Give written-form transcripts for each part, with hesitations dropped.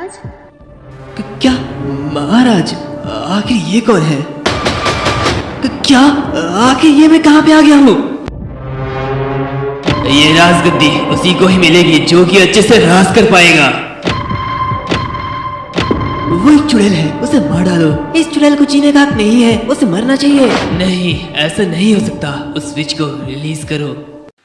महाराज। क्या महाराज? आखिर ये कौन है? क्या आखिर ये मैं कहाँ पे आ गया हूँ? ये राजगद्दी उसी को ही मिलेगी जो कि अच्छे से राज कर पाएगा। वो एक चुड़ैल है, उसे मार डालो। इस चुड़ैल को जीने का हक नहीं है, उसे मरना चाहिए। नहीं, ऐसा नहीं हो सकता। उस स्विच को रिलीज करो।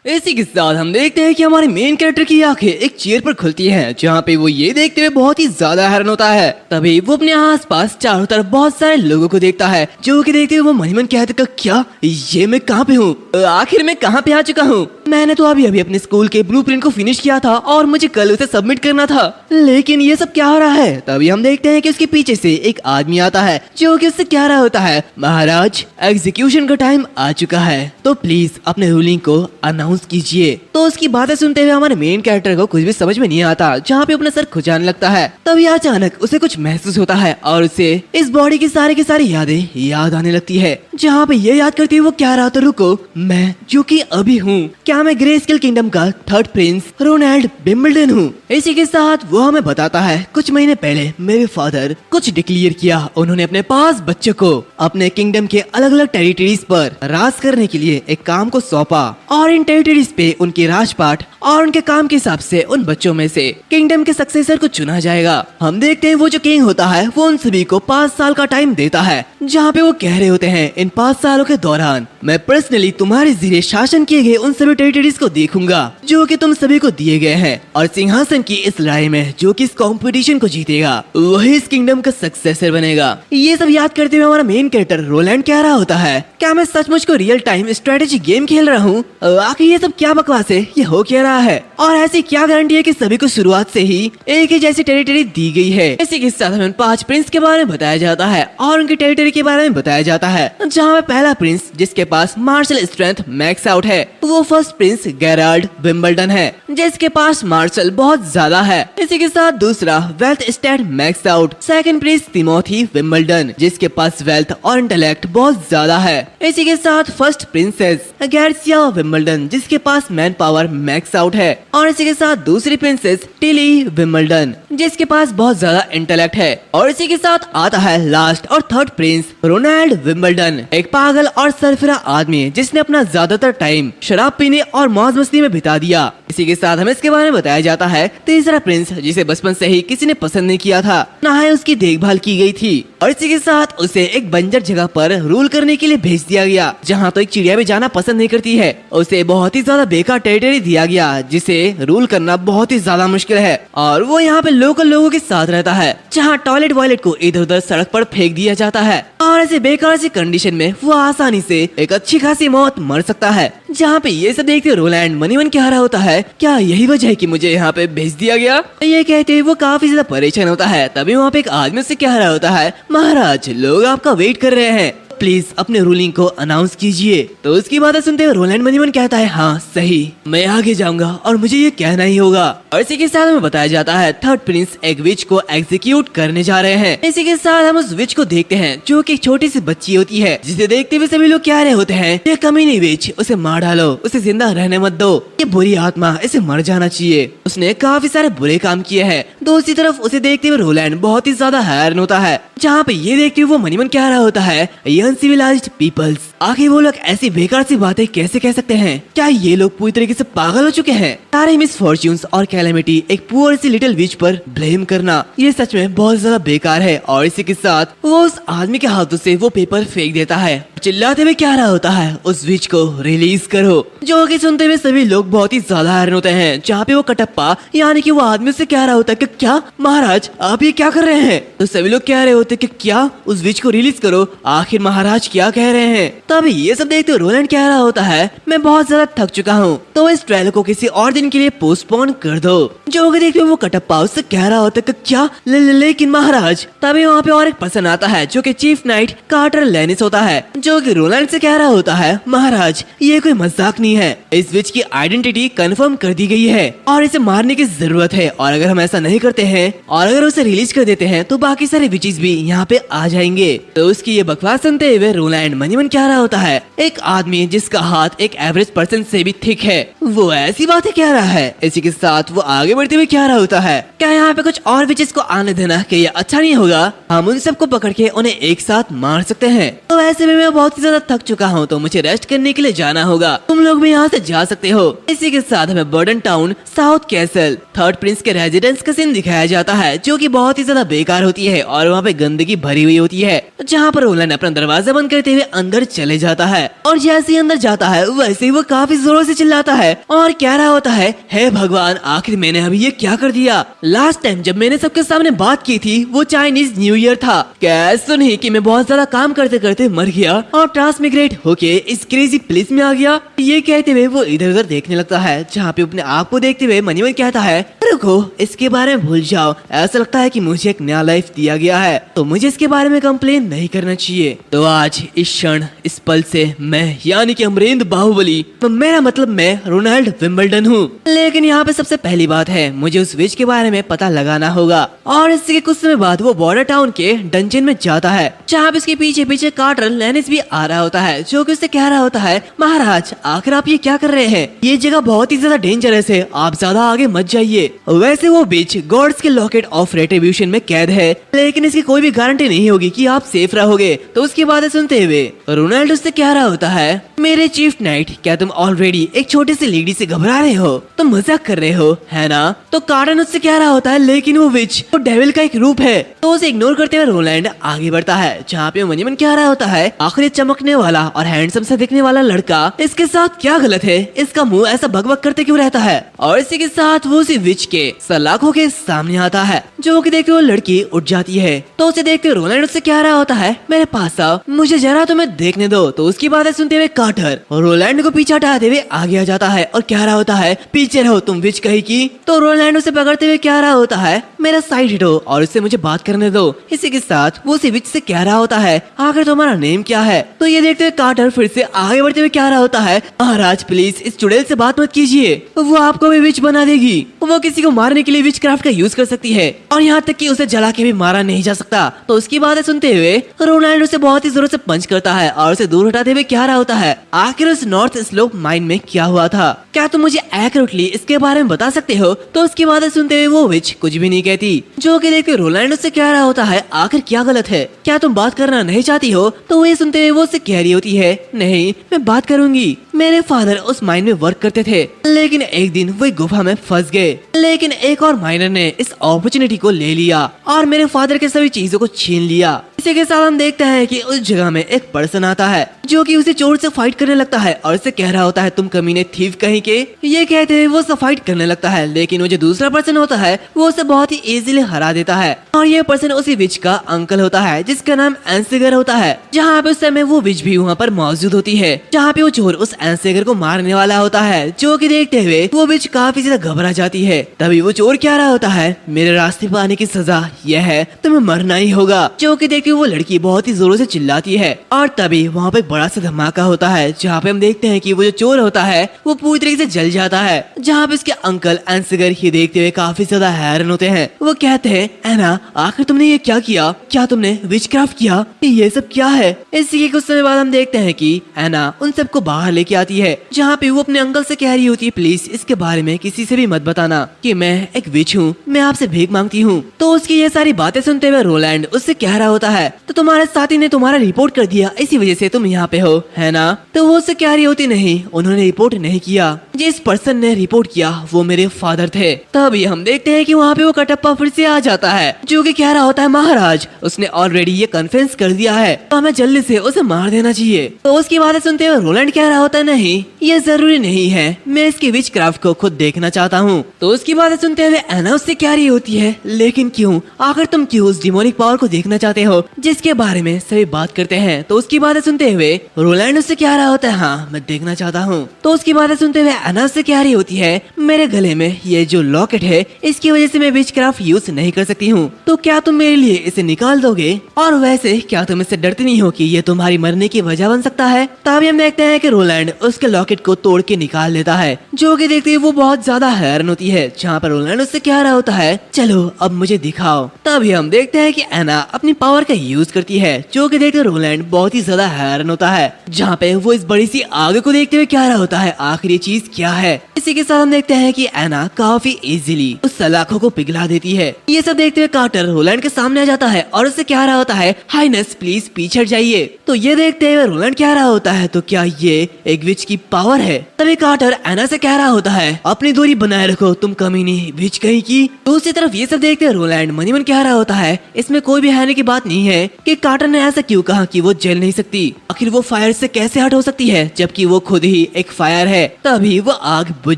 इसी के साथ हम देखते हैं कि हमारे मेन कैरेक्टर की आंखें एक चेयर पर खुलती हैं, जहाँ पे वो ये देखते हुए बहुत ही ज्यादा हैरान होता है। तभी वो अपने आसपास चारों तरफ बहुत सारे लोगों को देखता है, जो कि देखते हुए वो मन ही मन कहता है, क्या ये मैं कहाँ पे हूँ? आखिर मैं कहाँ पे आ चुका हूँ? मैंने तो अभी अभी अपने स्कूल के ब्लूप्रिंट को फिनिश किया था और मुझे कल उसे सबमिट करना था, लेकिन ये सब क्या हो रहा है? तभी हम देखते हैं कि उसके पीछे से एक आदमी आता है, जो कि उससे कह रहा होता है, महाराज एग्जीक्यूशन का टाइम आ चुका है, तो प्लीज अपने रूलिंग को अनाउंस कीजिए। तो उसकी बातें सुनते हुए हमारे मेन कैरेक्टर को कुछ भी समझ में नहीं आता, जहाँ पे अपना सर खुजाने लगता है। तभी अचानक उसे कुछ महसूस होता है और उसे इस बॉडी की सारी यादें याद आने लगती है, जहाँ पे ये याद करती है वो क्या रहा, तो रुको, मैं जो कि अभी हूँ, क्या मैं ग्रेस्केल किंगडम का थर्ड प्रिंस रोनाल्ड विंबलडन हूँ। इसी के साथ वो हमें बताता है कुछ महीने पहले मेरे फादर कुछ डिक्लेयर किया। उन्होंने अपने 5 बच्चों को अपने किंगडम के अलग अलग टेरिटरीज पर राज करने के लिए एक काम को सौंपा और इन टेरिटरीज पे उनके राजपाट और उनके काम के हिसाब से उन बच्चों में से किंगडम के सक्सेसर को चुना जाएगा। हम देखते हैं वो जो किंग होता है वो उन सभी को 5 साल का टाइम देता है, जहाँ पे वो कह रहे होते हैं इन 5 सालों के दौरान मैं पर्सनली तुम्हारे जरिए शासन किए गए उन सभी टेरिटरीज को देखूंगा जो कि तुम सभी को दिए गए हैं, और सिंहासन की इस लड़ाई में जो कि इस कंपटीशन को जीतेगा वही इस किंगडम का सक्सेसर बनेगा। ये सब याद करते हुए हमारा मेन कैरेक्टर रोलैंड कह रहा होता है, क्या मैं सचमुच को रियल टाइम स्ट्रेटेजी गेम खेल रहा हूँ? आखिर ये सब क्या बकवास है? ये हो क्या रहा है? और ऐसी क्या गारंटी है कि सभी को शुरुआत से ही एक ही जैसी टेरिटरी दी गई है? इसी के साथ हमें 5 प्रिंस के बारे में बताया जाता है और उनकी टेरिटरी के बारे में बताया जाता है, जहाँ में पहला प्रिंस जिसके पास मार्शल स्ट्रेंथ मैक्स आउट है वो फर्स्ट प्रिंस गेराल्ड विंबलडन है, जिसके पास मार्शल बहुत ज्यादा है। इसी के साथ दूसरा wealth stat max out second prince Timothy Wimbledon, जिसके पास वेल्थ और इंटेलेक्ट बहुत ज्यादा है। इसी के साथ फर्स्ट प्रिंसेस गैर्सिया विंबलडन, जिसके पास मैन पावर मैक्स आउट है, और इसी के साथ दूसरी प्रिंसेस टिली विंबलडन, जिसके पास बहुत ज्यादा इंटेलेक्ट है। और इसी के साथ आता है लास्ट और थर्ड प्रिंस रोनाल्ड विंबलडन, एक पागल और सरफिरा आदमी जिसने अपना ज्यादातर टाइम शराब पीने और मौज मस्ती में बिता दिया। इसी के साथ हमें इसके बारे में बताया जाता है तीसरा प्रिंस जिसे बचपन से ही किसी ने पसंद नहीं किया था, ना ही उसकी देखभाल की गई थी, और इसी के साथ उसे एक बंजर जगह पर रूल करने के लिए भेज दिया गया, जहाँ तो एक चिड़िया भी जाना पसंद नहीं करती है। उसे बहुत ही ज्यादा बेकार टेरिटरी दिया गया जिसे रूल करना बहुत ही ज्यादा मुश्किल है, और वो यहाँ पे लोकल लोगों के साथ रहता है, जहाँ टॉयलेट वॉयलेट को इधर उधर सड़क पर फेंक दिया जाता है, और ऐसे बेकार सी कंडीशन में वो आसानी से एक अच्छी खासी मौत मर सकता है। जहाँ पे ये सब देखते रोलैंड मनी मन कह रहा होता है, क्या यही वजह है कि मुझे यहाँ पे भेज दिया गया? ये कहते वो काफी ज्यादा परेशान होता है। तभी वहाँ पे एक आदमी से कह रहा होता है, महाराज लोग आपका वेट कर रहे हैं, प्लीज अपने रूलिंग को अनाउंस कीजिए। तो उसकी बातें सुनते हुए रोलैंड मनी मन कहता है, हाँ सही, मैं आगे जाऊंगा और मुझे ये कहना ही होगा। और इसी के साथ हमें बताया जाता है थर्ड प्रिंस एक विच को एग्जीक्यूट करने जा रहे हैं। इसी के साथ हम उस विच को देखते हैं जो कि एक छोटी सी बच्ची होती है, जिसे देखते हुए सभी लोग कह रहे होते हैं, ये कमीनी विच, उसे मार डालो, उसे जिंदा रहने मत दो, ये बुरी आत्मा, इसे मर जाना चाहिए, उसने काफी सारे बुरे काम किए हैं। दूसरी तरफ उसे देखते हुए रोलैंड बहुत ही ज्यादा हैरान होता है, जहाँ पे ये देखते हुए वो मनी मन कह रहा होता है, अनसिविलाइज्ड पीपल्स, आखिर वो लोग ऐसी बेकार सी बातें कैसे कह सकते हैं? क्या ये लोग पूरी तरीके से पागल हो चुके हैं? सारे मिसफॉर्च्यून्स और कैलेमिटी एक पुअर सी लिटिल विच पर ब्लेम करना, ये सच में बहुत ज्यादा बेकार है। और इसी के साथ वो उस आदमी के हाथों से वो पेपर फेंक देता है, चिल्लाते हुए क्या रहा होता है, उस विच को रिलीज करो। जो कि सुनते हुए सभी लोग बहुत ही ज्यादा हैरान होते हैं, जहाँ पे वो कटप्पा यानी कि वो आदमी से कह रहा होता है कि क्या महाराज आप ये क्या कर रहे हैं? तो सभी लोग कह रहे होते कि क्या उस विच को रिलीज करो, आखिर महाराज क्या कह रहे हैं? तभी ये सब देखते रोलैंड कह रहा होता है, मैं बहुत ज्यादा थक चुका हूँ, तो इस ट्रायल को किसी और दिन के लिए पोस्टपोन कर दो। जो कि देखते वो कटप्पा उससे कह रहा होता है कि क्या लेकिन महाराज। तभी वहाँ पे और एक पर्सन आता है जो कि चीफ नाइट कार्टर लेनिस होता है, जो जो कि रोलैंड से कह रहा होता है, महाराज ये कोई मजाक नहीं है, इस विच की आइडेंटिटी कंफर्म कर दी गई है और इसे मारने की जरूरत है, और अगर हम ऐसा नहीं करते हैं और अगर उसे रिलीज कर देते हैं तो बाकी सारे विचेस भी यहाँ पे आ जाएंगे। तो उसकी ये बकवास सुनते हुए रोलैंड मनी मन कह रहा होता है, एक आदमी जिसका हाथ एक एवरेज पर्सन से भी थिक है वो ऐसी बातें कह रहा है। इसी के साथ वो आगे बढ़ते हुए कह रहा होता है, क्या यहाँ पे कुछ और विचेस को आने देना कि ये अच्छा नहीं होगा, हम उन सबको पकड़ के उन्हें एक साथ मार सकते हैं। तो वैसे भी मैं बहुत ही ज्यादा थक चुका हूँ तो मुझे रेस्ट करने के लिए जाना होगा, तुम लोग भी यहाँ से जा सकते हो। इसी के साथ हमें burden town south castle third Prince के रेजिडेंस का सीन दिखाया जाता है, जो कि बहुत ही ज्यादा बेकार होती है और वहाँ पे गंदगी भरी हुई होती है, जहाँ पर रोलैंड अपना दरवाजा बंद करते हुए अंदर चले जाता है और जैसे ही अंदर जाता है वैसे ही वो काफी जोरों से चिल्लाता है और कह रहा होता है, हे भगवान आखिर मैंने अभी ये क्या कर दिया। लास्ट टाइम जब मैंने सबके सामने बात की थी वो चाइनीज न्यू ईयर था, क्या सुनी कि मैं बहुत ज्यादा काम करते करते मर गया और ट्रांसमिग्रेट होके इस क्रेजी प्लेस में आ गया। ये कहते हुए वो इधर उधर देखने लगता है, जहाँ पे अपने आप को देखते हुए मनी मन कहता है, रुको इसके बारे में भूल जाओ, ऐसा लगता है कि मुझे एक नया लाइफ दिया गया है तो मुझे इसके बारे में कंप्लेन नहीं करना चाहिए। तो आज इस क्षण इस पल से मैं यानी कि अमरेंद्र बाहुबली, मेरा मतलब मैं रोनाल्ड विंबलडन हूँ। लेकिन यहाँ पे सबसे पहली बात है मुझे उस विच के बारे में पता लगाना होगा और इसके कुछ समय बाद वो बॉर्डर टाउन के डंजन में जाता है, जहाँ पे इसके पीछे पीछे कार्टर लेनिस भी आ रहा होता है, जो कि उससे कह रहा होता है, महाराज आखिर आप ये क्या कर रहे हैं, ये जगह बहुत ही ज्यादा डेंजरस है, आप ज्यादा आगे मत जाइए। वैसे वो बीच गॉड्स के लॉकेट ऑफ रेट्रिब्यूशन में कैद है, लेकिन इसकी कोई भी गारंटी नहीं होगी कि आप सेफ रहोगे। तो उसकी बातें सुनते हुए रोनाल्ड उससे कह रहा होता है, मेरे चीफ नाइट क्या तुम ऑलरेडी एक छोटी सी लेडी से घबरा रहे हो, तुम मजाक कर रहे हो है ना। तो कार्टन उससे कह रहा होता है, लेकिन वो विच तो डेविल का एक रूप है। तो उसे इग्नोर करते हुए रोलैंड आगे बढ़ता है, जहाँ पे मनी मन कह रहा होता है, आखिर चमकने वाला और हैंडसम से दिखने वाला लड़का, इसके साथ क्या गलत है, इसका मुंह ऐसा भगभग करते क्यों रहता है। और इसी के साथ वो उसी विच के सलाखों के सामने आता है, जो कि देखते हुए लड़की उठ जाती है। तो उसे देखते हुए रोलैंड उससे कह रहा होता है, मेरे पास आओ, मुझे जरा तुम्हें देखने दो। तो उसकी बातें सुनते हुए कार्टर रोलैंड को पीछे हटाते हुए आगे आ जाता है और कह रहा होता है, पीछे रहो तुम विच कहीं की। तो रोलैंड उसे पकड़ते हुए कह रहा होता है, मेरा साइड हटो और उससे मुझे बात करने दो। इसी के साथ वो उसी विच से कह रहा होता है, आखिर तुम्हारा नेम क्या है। तो ये देखते हुए कार्टर फिर से आगे बढ़ते हुए कह रहा होता है, महाराज प्लीज इस चुड़ैल से बात मत कीजिए, वो आपको भी विच बना देगी, वो किसी को मारने के लिए विच क्राफ्ट का यूज कर सकती है और यहाँ तक कि उसे जला के भी मारा नहीं जा सकता। तो उसकी बातें सुनते हुए रोनाल्ड उसे बहुत ही जोरों से पंच करता है और उसे दूर हटाते हुए कह रहा होता है, आखिर उस नॉर्थ स्लोप माइन में क्या हुआ था, क्या तुम मुझे एक्यूरेटली इसके बारे में बता सकते हो। तो उसकी बातें सुनते हुए वो विच कुछ भी नहीं कहती, जो कि देखकर रोलैंड उससे कह रहा होता है, आखिर क्या गलत है, क्या तुम बात करना नहीं चाहती हो। तो वो ये सुनते हुए वो उससे कह रही होती है, नहीं मैं बात करूंगी, मेरे फादर उस माइन में वर्क करते थे, लेकिन एक दिन वो गुफा में फंस गए, लेकिन एक और माइनर ने इस अपॉर्चुनिटी को ले लिया और मेरे फादर के सभी चीजों को छीन लिया। इसी के साथ हम देखते हैं कि उस जगह में एक पर्सन आता है, जो कि उसे चोर से फाइट करने लगता है और उसे कह रहा होता है, तुम कमीने थीफ कहीं के। ये कहते हुए वो उससे फाइट करने लगता है, लेकिन वो जो दूसरा पर्सन होता है वो उसे बहुत ही इजीली हरा देता है और ये पर्सन उसी विच का अंकल होता है, जिसका नाम एंसेगर होता है। जहाँ पे उस समय वो विच भी वहाँ पर मौजूद होती है, जहाँ पे वो चोर उस एंसेगर को मारने वाला होता है, जो कि देखते हुए वो विच काफी ज्यादा घबरा जाती है। तभी वो चोर कह रहा होता है, मेरे रास्ते पर आने की सजा यह है, तुम्हें मरना ही होगा। जो कि देखते हुए वो लड़की बहुत ही जोरों से चिल्लाती है और तभी वहाँ पे बड़ा सा धमाका होता है, जहाँ पे हम देखते हैं कि वो जो चोर होता है वो पूरी तरीके से जल जाता है। जहाँ पे उसके अंकल एंसेगर ये देखते हुए काफी ज्यादा हैरान होते हैं। वो कहते हैं, एना आखिर तुमने ये क्या किया, क्या तुमने विचक्राफ्ट किया, ये सब क्या है। इसी के कुछ समय बाद हम देखते हैं कि एना उन सबको बाहर लेके आती है, जहाँ पे वो अपने अंकल से कह रही होती है, प्लीज इसके बारे में किसी से भी मत बताना कि मैं एक विच हूँ, मैं आपसे भीख मांगती हूँ। तो उसकी ये सारी बातें सुनते हुए रोलैंड उससे कह रहा होता है, तो तुम्हारे साथी ने तुम्हारा रिपोर्ट कर दिया, इसी वजह से तुम यहाँ पे हो है ना। तो वो उससे कह रही होती, नहीं उन्होंने रिपोर्ट नहीं किया, जिस पर्सन ने रिपोर्ट किया वो मेरे फादर थे। तभी हम देखते हैं कि वहाँ पे वो कटप्पा फिर से आ जाता है, जो कि कह रहा होता है, महाराज उसने ऑलरेडी ये कन्फेंस कर दिया है तो हमें जल्दी से उसे मार देना चाहिए। तो उसकी बातें सुनते हुए रोलैंड कह रहा होता है, नहीं ये जरूरी नहीं है, मैं इसकी विच क्राफ्ट को खुद देखना चाहता हूँ। तो उसकी बातें सुनते हुए एना उससे कह रही होती है, लेकिन क्यों, आखिर तुम क्यों उस डिमोनिक पावर को देखना चाहते हो जिसके बारे में सभी बात करते हैं। तो उसकी बातें सुनते हुए रोलैंड उससे कह रहा होता है, हाँ मैं देखना चाहता हूँ। तो उसकी बातें सुनते हुए एना से कह रही होती है, मेरे गले में ये जो लॉकेट है इसकी वजह से मैं विचक्राफ्ट यूज नहीं कर सकती हूँ, तो क्या तुम मेरे लिए इसे निकाल दोगे? और वैसे क्या तुम इससे डरती नहीं हो कि ये तुम्हारी मरने की वजह बन सकता है? तभी हम देखते हैं कि रोलैंड उसके लॉकेट को तोड़ के निकाल लेता है, जो कि देखते ही वो बहुत ज्यादा हैरान होती है। जहाँ पर रोलैंड उससे कह रहा होता है, चलो अब मुझे दिखाओ। तभी हम देखते हैं कि एना अपनी पावर का यूज करती है, जो कि देखते रोलैंड बहुत ही ज्यादा हैरान होता है। जहाँ पे वो इस बड़ी सी आग को देखते हुए कह रहा होता है, आखिर ये चीज क्या है? इसी के साथ हम देखते हैं कि एना काफी इजीली उस सलाखों को पिघला देती है। ये सब देखते हुए कार्टर रोलैंड के सामने आ जाता है और उससे कह रहा होता है, हाइनेस प्लीज पीछे हट जाइए। तो ये देखते हुए रोलैंड कह रहा होता है, तो क्या ये एक विच की पावर है? तभी कार्टर एना से कह रहा होता है, अपनी दूरी बनाए रखो तुम कमीनी विच कहीं की। दूसरी तरफ ये सब देखते हुए रोलैंड मनी मन कह रहा होता है, इसमें कोई भी हैरानी की बात नहीं है कि कार्टर ने ऐसा क्यों कहा कि वो जल नहीं सकती। आखिर वो फायर से कैसे हट हो सकती है जबकि वो खुद ही एक फायर है। तभी वो आग बुझ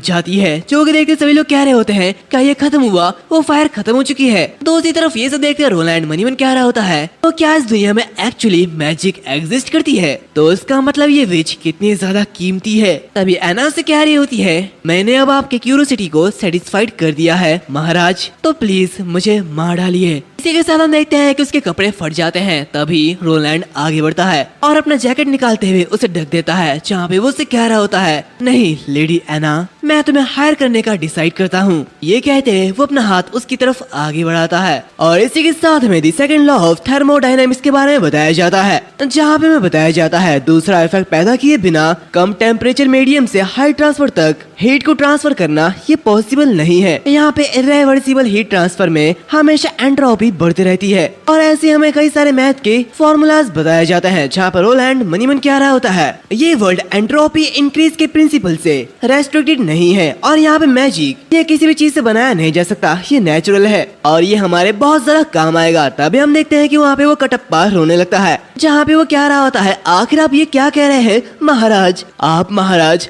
जाती है, जो कि देखते सभी लोग कह रहे होते हैं, क्या ये खत्म हुआ? वो फायर खत्म हो चुकी है। दूसरी तरफ ये सब देखते रोलैंड मनी मन कह रहा होता है, तो क्या इस दुनिया में एक्चुअली मैजिक एग्जिस्ट करती है? तो इसका मतलब ये विच कितनी ज्यादा कीमती है। तभी एना से कह रही होती है, मैंने अब आपके क्यूरियोसिटी को सेटिस्फाइड कर दिया है महाराज, तो प्लीज मुझे मार डालिए। इसी के साथ हम देखते हैं कि उसके कपड़े फट जाते हैं। तभी रोलैंड आगे बढ़ता है और अपना जैकेट निकालते हुए उसे ढक देता है, जहाँ पे वो उससे कह रहा होता है, नहीं लेडी एना, मैं तुम्हें हायर करने का डिसाइड करता हूँ। ये कहते हुए वो अपना हाथ उसकी तरफ आगे बढ़ाता है और इसी के साथ में the second law of thermodynamics के बारे में बताया जाता है, जहाँ पे में बताया जाता है दूसरा इफेक्ट पैदा किए बिना कम टेम्परेचर मीडियम से हाई ट्रांसफर तक हीट को ट्रांसफर करना ये पॉसिबल नहीं है। यहाँ पे इरिवर्सिबल हीट ट्रांसफर में हमेशा एंट्रोपी बढ़ती रहती है और ऐसे हमें कई सारे मैथ के फॉर्मूलाज बताए जाते हैं, जहाँ पर रोलैंड मनी मन कह रहा होता है, ये वर्ल्ड एंट्रोपी इंक्रीज के प्रिंसिपल से रेस्ट्रिक्टेड नहीं है और यहाँ पे मैजिक ये किसी भी चीज से बनाया नहीं जा सकता, ये नेचुरल है और ये हमारे बहुत ज्यादा काम आएगा। तभी हम देखते हैं कि वहाँ पे वो कटप्पा रोने लगता है, जहाँ पे वो कह रहा होता है, आखिर आप ये क्या कह रहे हैं महाराज? आप महाराज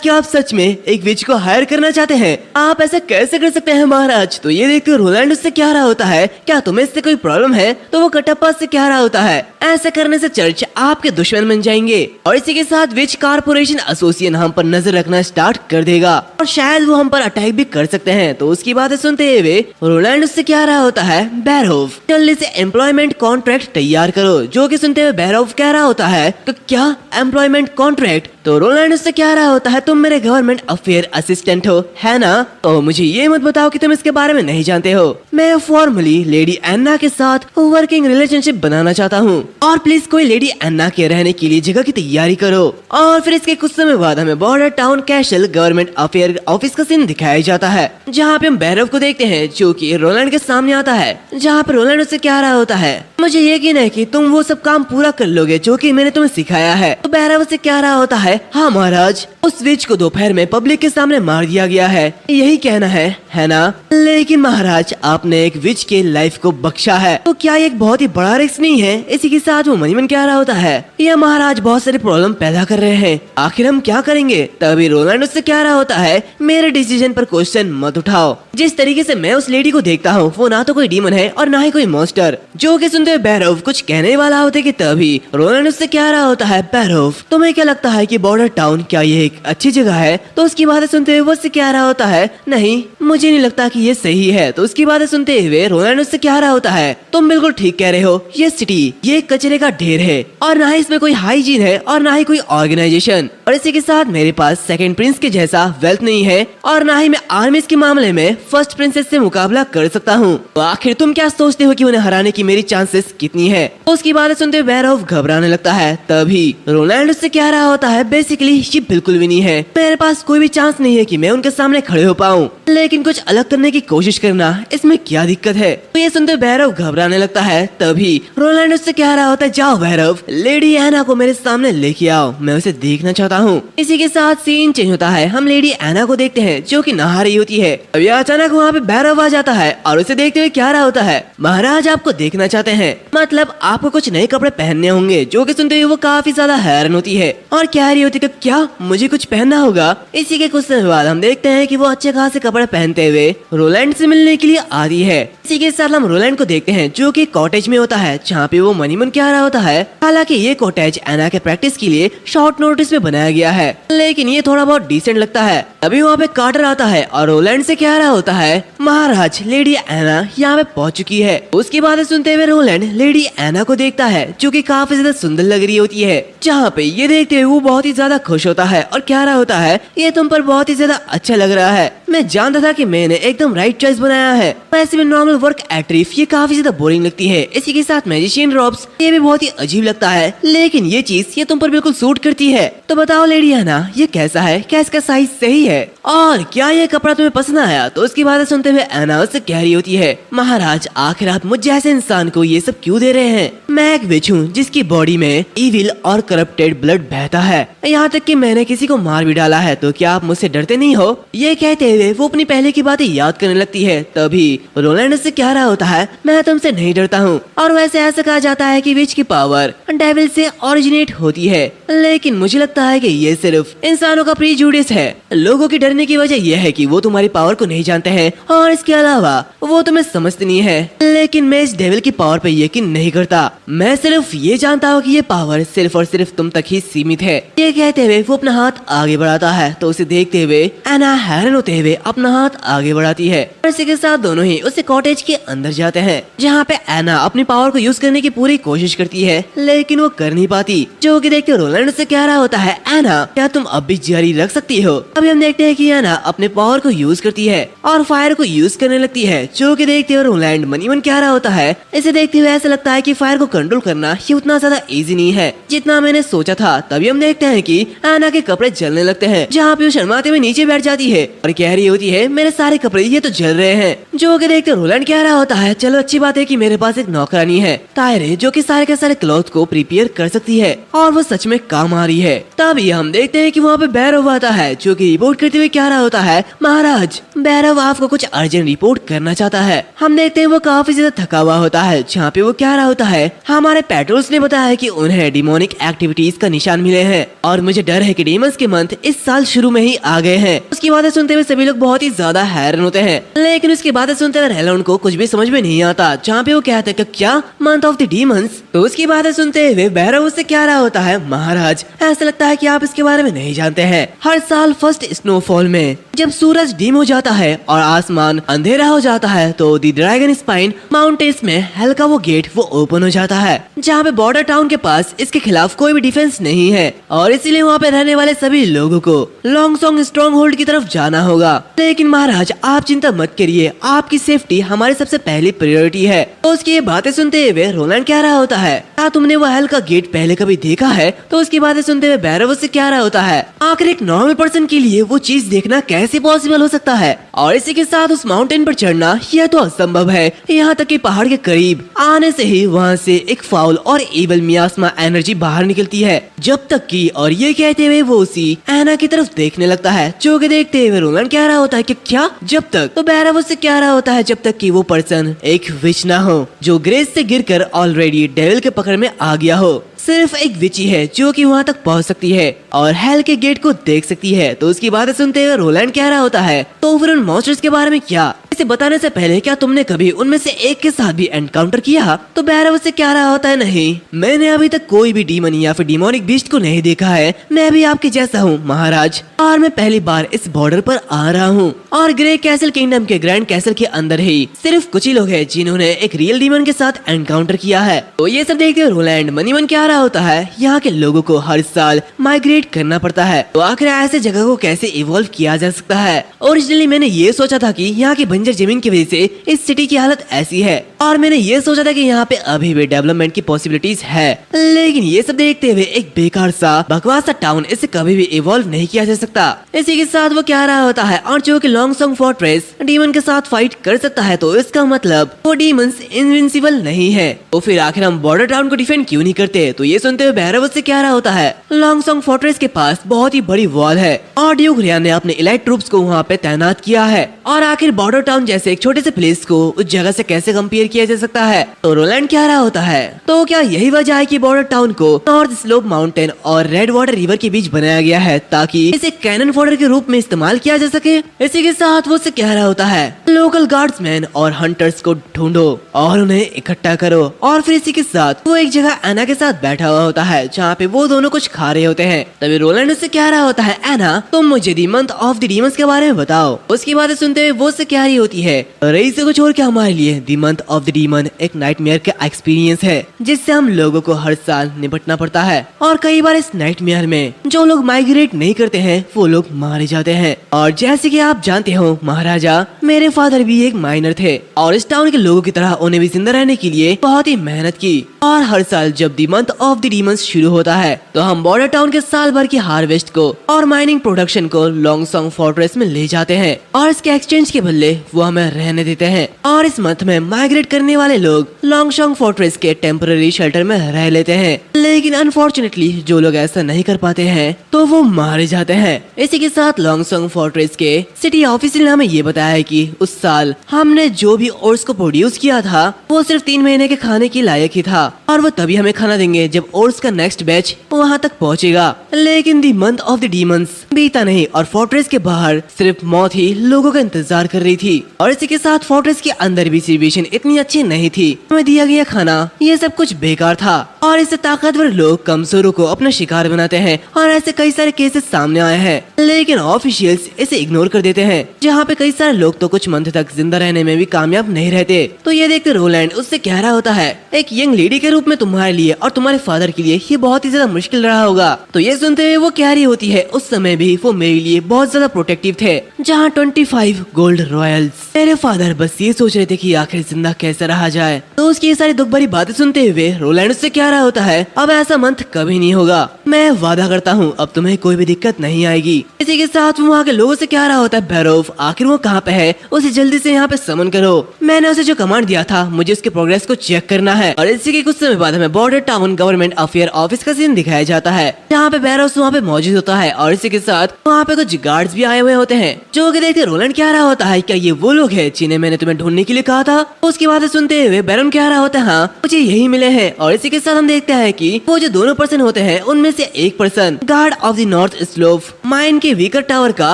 क्या आप सच में एक विच को हायर करना चाहते हैं? आप ऐसा कैसे कर सकते हैं महाराज? तो ये देखकर रोलैंड उससे कह रहा होता है, क्या तुम्हें इससे कोई प्रॉब्लम है? तो वो कटप्पा से कह रहा होता है, ऐसा करने से चर्च आपके दुश्मन बन जाएंगे और इसी के साथ विच कारपोरेशन एसोसिएशन हम पर नजर रखना स्टार्ट कर देगा और शायद वो हम पर अटैक भी कर सकते हैं। तो उसकी बातें सुनते हुए रोलैंड उससे कह रहा होता है, बैरहोफ जल्दी से एम्प्लॉयमेंट कॉन्ट्रैक्ट तैयार करो। जो कि सुनते हुए बैरहोफ कह रहा होता है, तो क्या एम्प्लॉयमेंट कॉन्ट्रैक्ट? तो रोलैंड उससे कह रहा होता है, तुम मेरे गवर्नमेंट अफेयर असिस्टेंट हो है ना, तो मुझे ये मत बताओ कि तुम इसके बारे में नहीं जानते हो। मैं फॉर्मली लेडी एन्ना के साथ वर्किंग रिलेशनशिप बनाना चाहता हूँ और प्लीज कोई लेडी एन्ना के रहने के लिए जगह की तैयारी करो। और फिर इसके कुछ समय बाद हमें border town castle government affair office का सीन दिखाया जाता है, जहाँ पे हम बैरहोफ को देखते हैं जो कि रोलैंड के सामने आता है, जहाँ पे रोलैंड उससे कह रहा होता है, मुझे यकीन है कि तुम वो सब काम पूरा कर लोगे जो कि मैंने तुम्हें सिखाया है। तो बैरहोफ उससे कह रहा होता है, हाँ महाराज, उस विच को दोपहर में पब्लिक के सामने मार दिया गया है, यही कहना है ना? लेकिन महाराज आपने एक विच के लाइफ को बख्शा है, तो क्या ये एक बहुत ही बड़ा रिस्क नहीं है? इसी के साथ वो मनी मन कह रहा होता है, यह महाराज बहुत सारे प्रॉब्लम पैदा कर रहे हैं, आखिर हम क्या करेंगे? तभी रोलैंड उससे कह रहा होता है, मेरे डिसीजन पर क्वेश्चन मत उठाओ। जिस तरीके से मैं उस लेडी को देखता हूँ वो ना तो कोई डीमन है और ना ही कोई मॉन्स्टर। जो कि सुनते हुए बैरहोफ कुछ कहने वाला होते कि तभी रोलैंड उससे कह रहा होता है, बैरहोफ तुम्हें क्या लगता है कि बॉर्डर टाउन क्या ये एक अच्छी जगह है? तो उसकी बातें सुनते हुए वो उससे कह रहा होता है, नहीं मुझे नहीं लगता कि ये सही है। तो उसकी बातें सुनते हुए रोलैंड उससे कह रहा होता है, तुम बिल्कुल ठीक कह रहे हो, ये सिटी ये कचरे का ढेर है और ना ही इसमें कोई हाइजीन है और ना ही कोई ऑर्गेनाइजेशन, और इसी के साथ मेरे पास सेकंड प्रिंस के जैसा वेल्थ नहीं है और ना ही मैं आर्मीज के मामले में फर्स्ट प्रिंसेस से मुकाबला कर सकता हूँ। तो आखिर तुम क्या सोचते हो कि उन्हें हराने की मेरी चांसेस कितनी है? तो उसकी बातें सुनते हुए बैरहोफ घबराने लगता है। तभी रोलैंड उससे कह रहा होता है, बेसिकली ये बिल्कुल भी नहीं है, मेरे पास कोई भी चांस नहीं है कि मैं उनके सामने खड़े हो पाऊँ, लेकिन कुछ अलग करने की कोशिश करना इसमें क्या दिक्कत है? तो ये सुनते बैरहोफ घबराने लगता है। तभी रोलैंड उससे कह रहा होता है, जाओ बैरहोफ लेडी एना को मेरे सामने लेके आओ, मैं उसे देखना चाहता हूँ। इसी के साथ सीन चेंज होता है, हम लेडी एना को देखते हैं जो कि नहा रही होती है। अभी अचानक वहाँ पे बैरहोफ आ जाता है और उसे देखते हुए कह रहा होता है, महाराज आपको देखना चाहते हैं, मतलब आपको कुछ नए कपड़े पहनने होंगे। जो कि सुनते हुए वो काफी ज्यादा हैरान होती है और कह रही होती है, क्या मुझे कुछ पहनना होगा। इसी के कुछ समय बाद हम देखते हैं कि वो अच्छे खासे कपड़े पहनते हुए रोलैंड से मिलने के लिए आती है। इसी के साथ हम रोलैंड को देखते हैं जो कि कॉटेज में होता है जहाँ पे वो मनीमन के आ रहा होता है। हालांकि ये कॉटेज एना के प्रैक्टिस के लिए शॉर्ट नोटिस में बनाया गया है, लेकिन ये थोड़ा बहुत डिसेंट लगता है। अभी वहाँ पे कार्टर आता है और रोलैंड से कह रहा होता है महाराज लेडी एना यहाँ पे पहुँच चुकी है। उसकी बातें सुनते हुए रोलैंड लेडी एना को देखता है जो कि काफी ज्यादा सुंदर लग रही होती है। जहाँ पे ये देखते हुए वो बहुत ही ज्यादा खुश होता है और कह रहा होता है ये तुम पर बहुत ही ज्यादा अच्छा लग रहा है। मैं जानता था कि मैंने एकदम राइट चॉइस बनाया है। वैसे भी नॉर्मल वर्क एट्रीफ ये काफी ज्यादा बोरिंग लगती है। इसी के साथ मैजिशियन रॉब्स ये भी बहुत ही अजीब लगता है, लेकिन ये चीज ये तुम पर बिल्कुल सूट करती है। तो बताओ लेडी एना ये कैसा है, क्या इसका साइज सही है और क्या ये कपड़ा तुम्हें पसंद आया? तो उसकी बातें सुनते हुए एना उससे कह रही होती है महाराज आखिर आप मुझ जैसे इंसान को ये सब क्यों दे रहे हैं? मैं एक विच हूँ जिसकी बॉडी में इविल और करप्टेड ब्लड बहता है, यहाँ तक कि मैंने किसी को मार भी डाला है। तो क्या आप मुझसे डरते नहीं हो? ये कहते हुए वो अपनी पहले की बातें याद करने लगती है। तभी रोलैंड से कह रहा होता है मैं तुमसे नहीं डरता हूँ। और वैसे ऐसा कहा जाता है कि विच की पावर डेविल से ओरिजिनेट होती है, लेकिन मुझे लगता है कि ये सिर्फ इंसानों का प्रीजुडिस है। लोगों की डरने की वजह यह है कि वो तुम्हारी पावर को नहीं जानते हैं और इसके अलावा वो तुम्हें समझते नहीं है। लेकिन मैं इस डेविल की पावर पे यकीन नहीं करता। मैं सिर्फ ये जानता हूँ कि ये पावर सिर्फ और सिर्फ तुम तक ही सीमित है। ये कहते हुए वो अपना हाथ आगे बढ़ाता है तो उसे देखते हुए एना हैरान होते हुए अपना हाथ आगे बढ़ाती है। इसी के साथ दोनों ही उसे कॉटेज के अंदर जाते हैं जहाँ पे एना अपनी पावर को यूज करने की पूरी कोशिश करती है, लेकिन वो कर नहीं पाती। जो कि देखते रोलैंड से कह रहा होता है एना क्या तुम अब भी जारी रख सकती हो? अभी हम देखते हैं कि एना अपने पावर को यूज करती है और फायर को यूज करने लगती है। जो कि देखते हुए रोलैंड मनीमन कह रहा होता है इसे देखते हुए ऐसा लगता है कि फायर को कंट्रोल करना ये उतना ज्यादा इजी नहीं है जितना मैंने सोचा था। तभी हम देखते हैं कि एना के कपड़े जलने लगते हैं, जहाँ पे वो शर्माते हुए नीचे बैठ जाती है और कह रही होती है मेरे सारे कपड़े ये तो जल रहे हैं। जो कि देखते रोलैंड कह रहा होता है चलो अच्छी बात है कि मेरे पास एक नौकरानी है तायरे जो कि सारे के सारे क्लॉथ को प्रिपेयर कर सकती है और वो सच में काम आ रही है। तभी हम देखते हैं कि वहाँ पे बैरव आता है जो कि रिपोर्ट करते हुए कह रहा होता है महाराज बैरव आपको कुछ अर्जेंट रिपोर्ट करना चाहता है। हम देखते हैं वो काफी ज्यादा थका हुआ होता है, जहाँ पे वो कह रहा होता है हमारे पेट्रोल्स ने बताया है कि उन्हें डिमोनिक एक्टिविटीज का निशान मिले हैं और मुझे डर है कि डीमंस के मंथ इस साल शुरू में ही आ गए हैं। उसकी बातें सुनते हुए सभी लोग बहुत ही ज्यादा हैरान होते हैं, लेकिन उसकी बातें सुनते हुए रेलोन को कुछ भी समझ में नहीं आता। जहाँ पे वो कहते हैं क्या मंथ ऑफ द डीमंस? तो उसकी बातें सुनते हुए बैरव उससे कह रहा होता है महाराज ऐसा लगता है कि आप इसके बारे में नहीं जानते हैं। हर साल फर्स्ट स्नोफॉल में जब सूरज डीम हो जाता है और आसमान अंधेरा हो जाता है तो दी ड्रैगन स्पाइन माउंटेन्स में हेल का वो गेट वो ओपन हो जाता है, जहाँ पे बॉर्डर टाउन के पास इसके खिलाफ कोई भी डिफेंस नहीं है और इसीलिए वहाँ पे रहने वाले सभी लोगों को लॉन्ग सॉन्ग स्ट्रॉन्ग होल्ड की तरफ जाना होगा। लेकिन महाराज आप चिंता मत करिए, आपकी सेफ्टी हमारी सबसे पहली प्रायोरिटी है। तो उसकी ये बातें सुनते हुए रोलैंड कह रहा होता है क्या तुमने वो हेल का गेट पहले कभी देखा है? तो उसकी बातें सुनते हुए बैरव उससे कह रहा होता है आखिर एक नॉर्मल पर्सन के लिए वो चीज देखना कैसे पॉसिबल हो सकता है और इसी के साथ उस माउंटेन पर चढ़ना यह तो असंभव है। यहाँ तक कि पहाड़ के करीब आने से ही वहाँ से एक फाउल और एबल मियास्मा एनर्जी बाहर निकलती है जब तक कि और ये कहते हुए वो उसी एना की तरफ देखने लगता है। जो कि देखते हुए रोलैंड कह रहा होता है कि क्या जब तक? तो बैरव उससे कह रहा होता है जब तक कि वो पर्सन एक विच ना हो जो ग्रेस से गिरकर ऑलरेडी डेविल के पकड़ में आ गया हो। सिर्फ एक विची है जो कि वहाँ तक पहुँच सकती है और हेल के गेट को देख सकती है। तो उसकी बातें सुनते हुए रोलैंड कह रहा होता है तो फिर उन मॉन्स्टर्स के बारे में क्या? इसे बताने से पहले क्या तुमने कभी उनमें से एक के साथ भी एनकाउंटर किया? तो बैरव उससे कह रहा होता है नहीं, मैंने अभी तक कोई भी डीमन या फिर डिमोनिक बीस्ट को नहीं देखा है। मैं भी आपके जैसा हूँ महाराज और मैं पहली बार इस बॉर्डर पर आ रहा हूँ और ग्रे कैसल किंगडम के ग्रैंड कैसल के अंदर ही सिर्फ कुछ ही लोग हैं जिन्होंने एक रियल डीमन के साथ एनकाउंटर किया है। तो ये सब देखते हुए रोलैंड मनीमन कह रहा होता है यहाँ के लोगों को हर साल माइग्रेट करना पड़ता है, तो आखिर ऐसे जगह को कैसे इवॉल्व किया जा सकता है? ओरिजिनली मैंने ये सोचा था कि यहाँ की बंजर जमीन की वजह से इस सिटी की हालत ऐसी है और मैंने ये सोचा था कि यहाँ पे अभी भी डेवलपमेंट की पॉसिबिलिटीज है, लेकिन ये सब देखते हुए एक बेकार सा बकवास सा टाउन इसे कभी भी इवॉल्व नहीं किया जा सकता। इसी के साथ वो कह रहा होता है और जो कि लॉन्ग सॉन्ग फोर्ट्रेस डीमन के साथ फाइट कर सकता है तो इसका मतलब वो डीमंस इनविंसिबल नहीं है। तो फिर आखिर हम बॉर्डर टाउन को डिफेंड क्यों नहीं करते? तो ये सुनते हुए बैरव से कह रहा होता है लॉन्ग सॉन्ग फोर्ट्रेस के पास बहुत ही बड़ी वॉल है और ड्यूक रियान ने अपने इलाइट ट्रूप्स को वहाँ पे तैनात किया है और आखिर बॉर्डर टाउन जैसे एक छोटे से प्लेस को उस जगह से कैसे कंपेयर किया जा सकता है। तो रोलैंड कह रहा होता है तो क्या यही वजह है कि बॉर्डर टाउन को नॉर्थ स्लोप माउंटेन और रेड वाटर रिवर के बीच बनाया गया है ताकि इसे कैनन फॉडर के रूप में इस्तेमाल किया जा सके। इसी के साथ वो उससे कह रहा होता है लोकल गार्ड्समैन और हंटर्स को ढूंढो और उन्हें इकट्ठा करो। और फिर इसी के साथ वो एक जगह एना के साथ बैठा हुआ होता है जहाँ पे वो दोनों कुछ खा रहे होते हैं। तभी रोलैंड उससे कह रहा होता है एना तुम मुझे the month of the demons के बारे में बताओ। उसकी बातें सुनते हुए वो उससे कह रही होती है रही से कुछ और क्या, हमारे लिए the month of the demon एक नाइटमेयर का एक्सपीरियंस है जिससे हम लोगों को हर साल निपटना पड़ता है। और कई बार इस नाइटमेयर में जो लोग माइग्रेट नहीं करते हैं वो लोग मारे जाते हैं। और जैसे कि आप जानते हो महाराजा, मेरे फादर भी एक माइनर थे और इस टाउन के लोगों की तरह उन्हें भी जिंदा रहने के लिए बहुत ही मेहनत की। और हर साल जब the month of the demons शुरू होता है तो हम बॉर्डर टाउन के साल भर की हार्वेस्ट को और माइनिंग प्रोडक्शन को लॉन्गसॉन्ग फोर्ट्रेस में ले जाते हैं और इसके एक्सचेंज के बदले वो हमें रहने देते हैं। और इस मंथ में माइग्रेट करने वाले लोग लॉन्गसॉन्ग फोर्ट्रेस के टेम्पररी शेल्टर में रह लेते हैं, लेकिन अनफॉर्चुनेटली जो लोग ऐसा नहीं कर पाते हैं तो वो मारे जाते हैं। इसी के साथ लॉन्गसॉन्ग फोर्ट्रेस के सिटी ऑफिसर ने हमें ये बताया है कि उस साल हमने जो भी ओट्स को प्रोड्यूस किया था वो सिर्फ 3 महीने के खाने के लायक ही था और वो तभी हमें खाना देंगे जब ओट्स का नेक्स्ट बैच वहाँ तक पहुँचेगा। लेकिन the month of the demons बीता नहीं और फोर्ट्रेस के बाहर सिर्फ मौत ही लोगों का इंतजार कर रही थी। और इसी के साथ फोर्ट्रेस के अंदर भी सिचुएशन इतनी अच्छी नहीं थी, हमें दिया गया खाना ये सब कुछ बेकार था और इससे ताकतवर लोग कमजोरों को अपना शिकार बनाते हैं और ऐसे कई सारे केसेस सामने आए हैं। लेकिन ऑफिशियल्स इसे इग्नोर कर देते हैं जहाँ पे कई सारे लोग तो कुछ मंथ तक जिंदा रहने में भी कामयाब नहीं रहते। तो ये देखते रोलैंड उससे कह रहा होता है एक यंग लेडी के रूप में तुम्हारे लिए और तुम्हारे फादर के लिए ये बहुत ही ज्यादा मुश्किल रहा होगा। तो ये सुनते हुए वो कह रही होती है उस समय भी वो मेरे लिए बहुत ज्यादा प्रोटेक्टिव थे, जहाँ 25 गोल्ड रॉयल्स। मेरे फादर बस ये सोच रहे थे कि आखिर जिंदा कैसे रहा जाए। तो उसकी ये सारी दुख भरी बातें सुनते हुए रोलैंड उससे कह रहा होता है अब ऐसा मंथ कभी नहीं होगा, मैं वादा करता हूँ अब तुम्हें कोई भी दिक्कत नहीं आएगी। इसी के साथ वो वहाँ के लोगों से कह रहा होता है बैरोफ आखिर वो कहाँ पे है, उसे जल्दी से यहाँ पे समन करो। मैंने उसे जो कमांड दिया था मुझे उसके प्रोग्रेस को चेक करना है। और इसी के कुछ समय बाद हमें border town government affair office का सीन दिखाया जाता है जहाँ पे बैरोफ वहाँ पे मौजूद होता है और इसी के साथ वहाँ पे कुछ गार्ड्स भी आए हुए होते हैं जो कि देखते रोलैंड कह रहा होता है क्या ये वो लोग हैं जिन्हें मैंने तुम्हें ढूंढने के लिए कहा था। उसकी बातें सुनते हुए बैरन कह रहा होता है हाँ मुझे यही मिले हैं। और इसी के साथ हम देखते हैं कि वो जो दोनों पर्सन होते हैं उनमें से एक person guard of the north slope mine के वीकर टावर का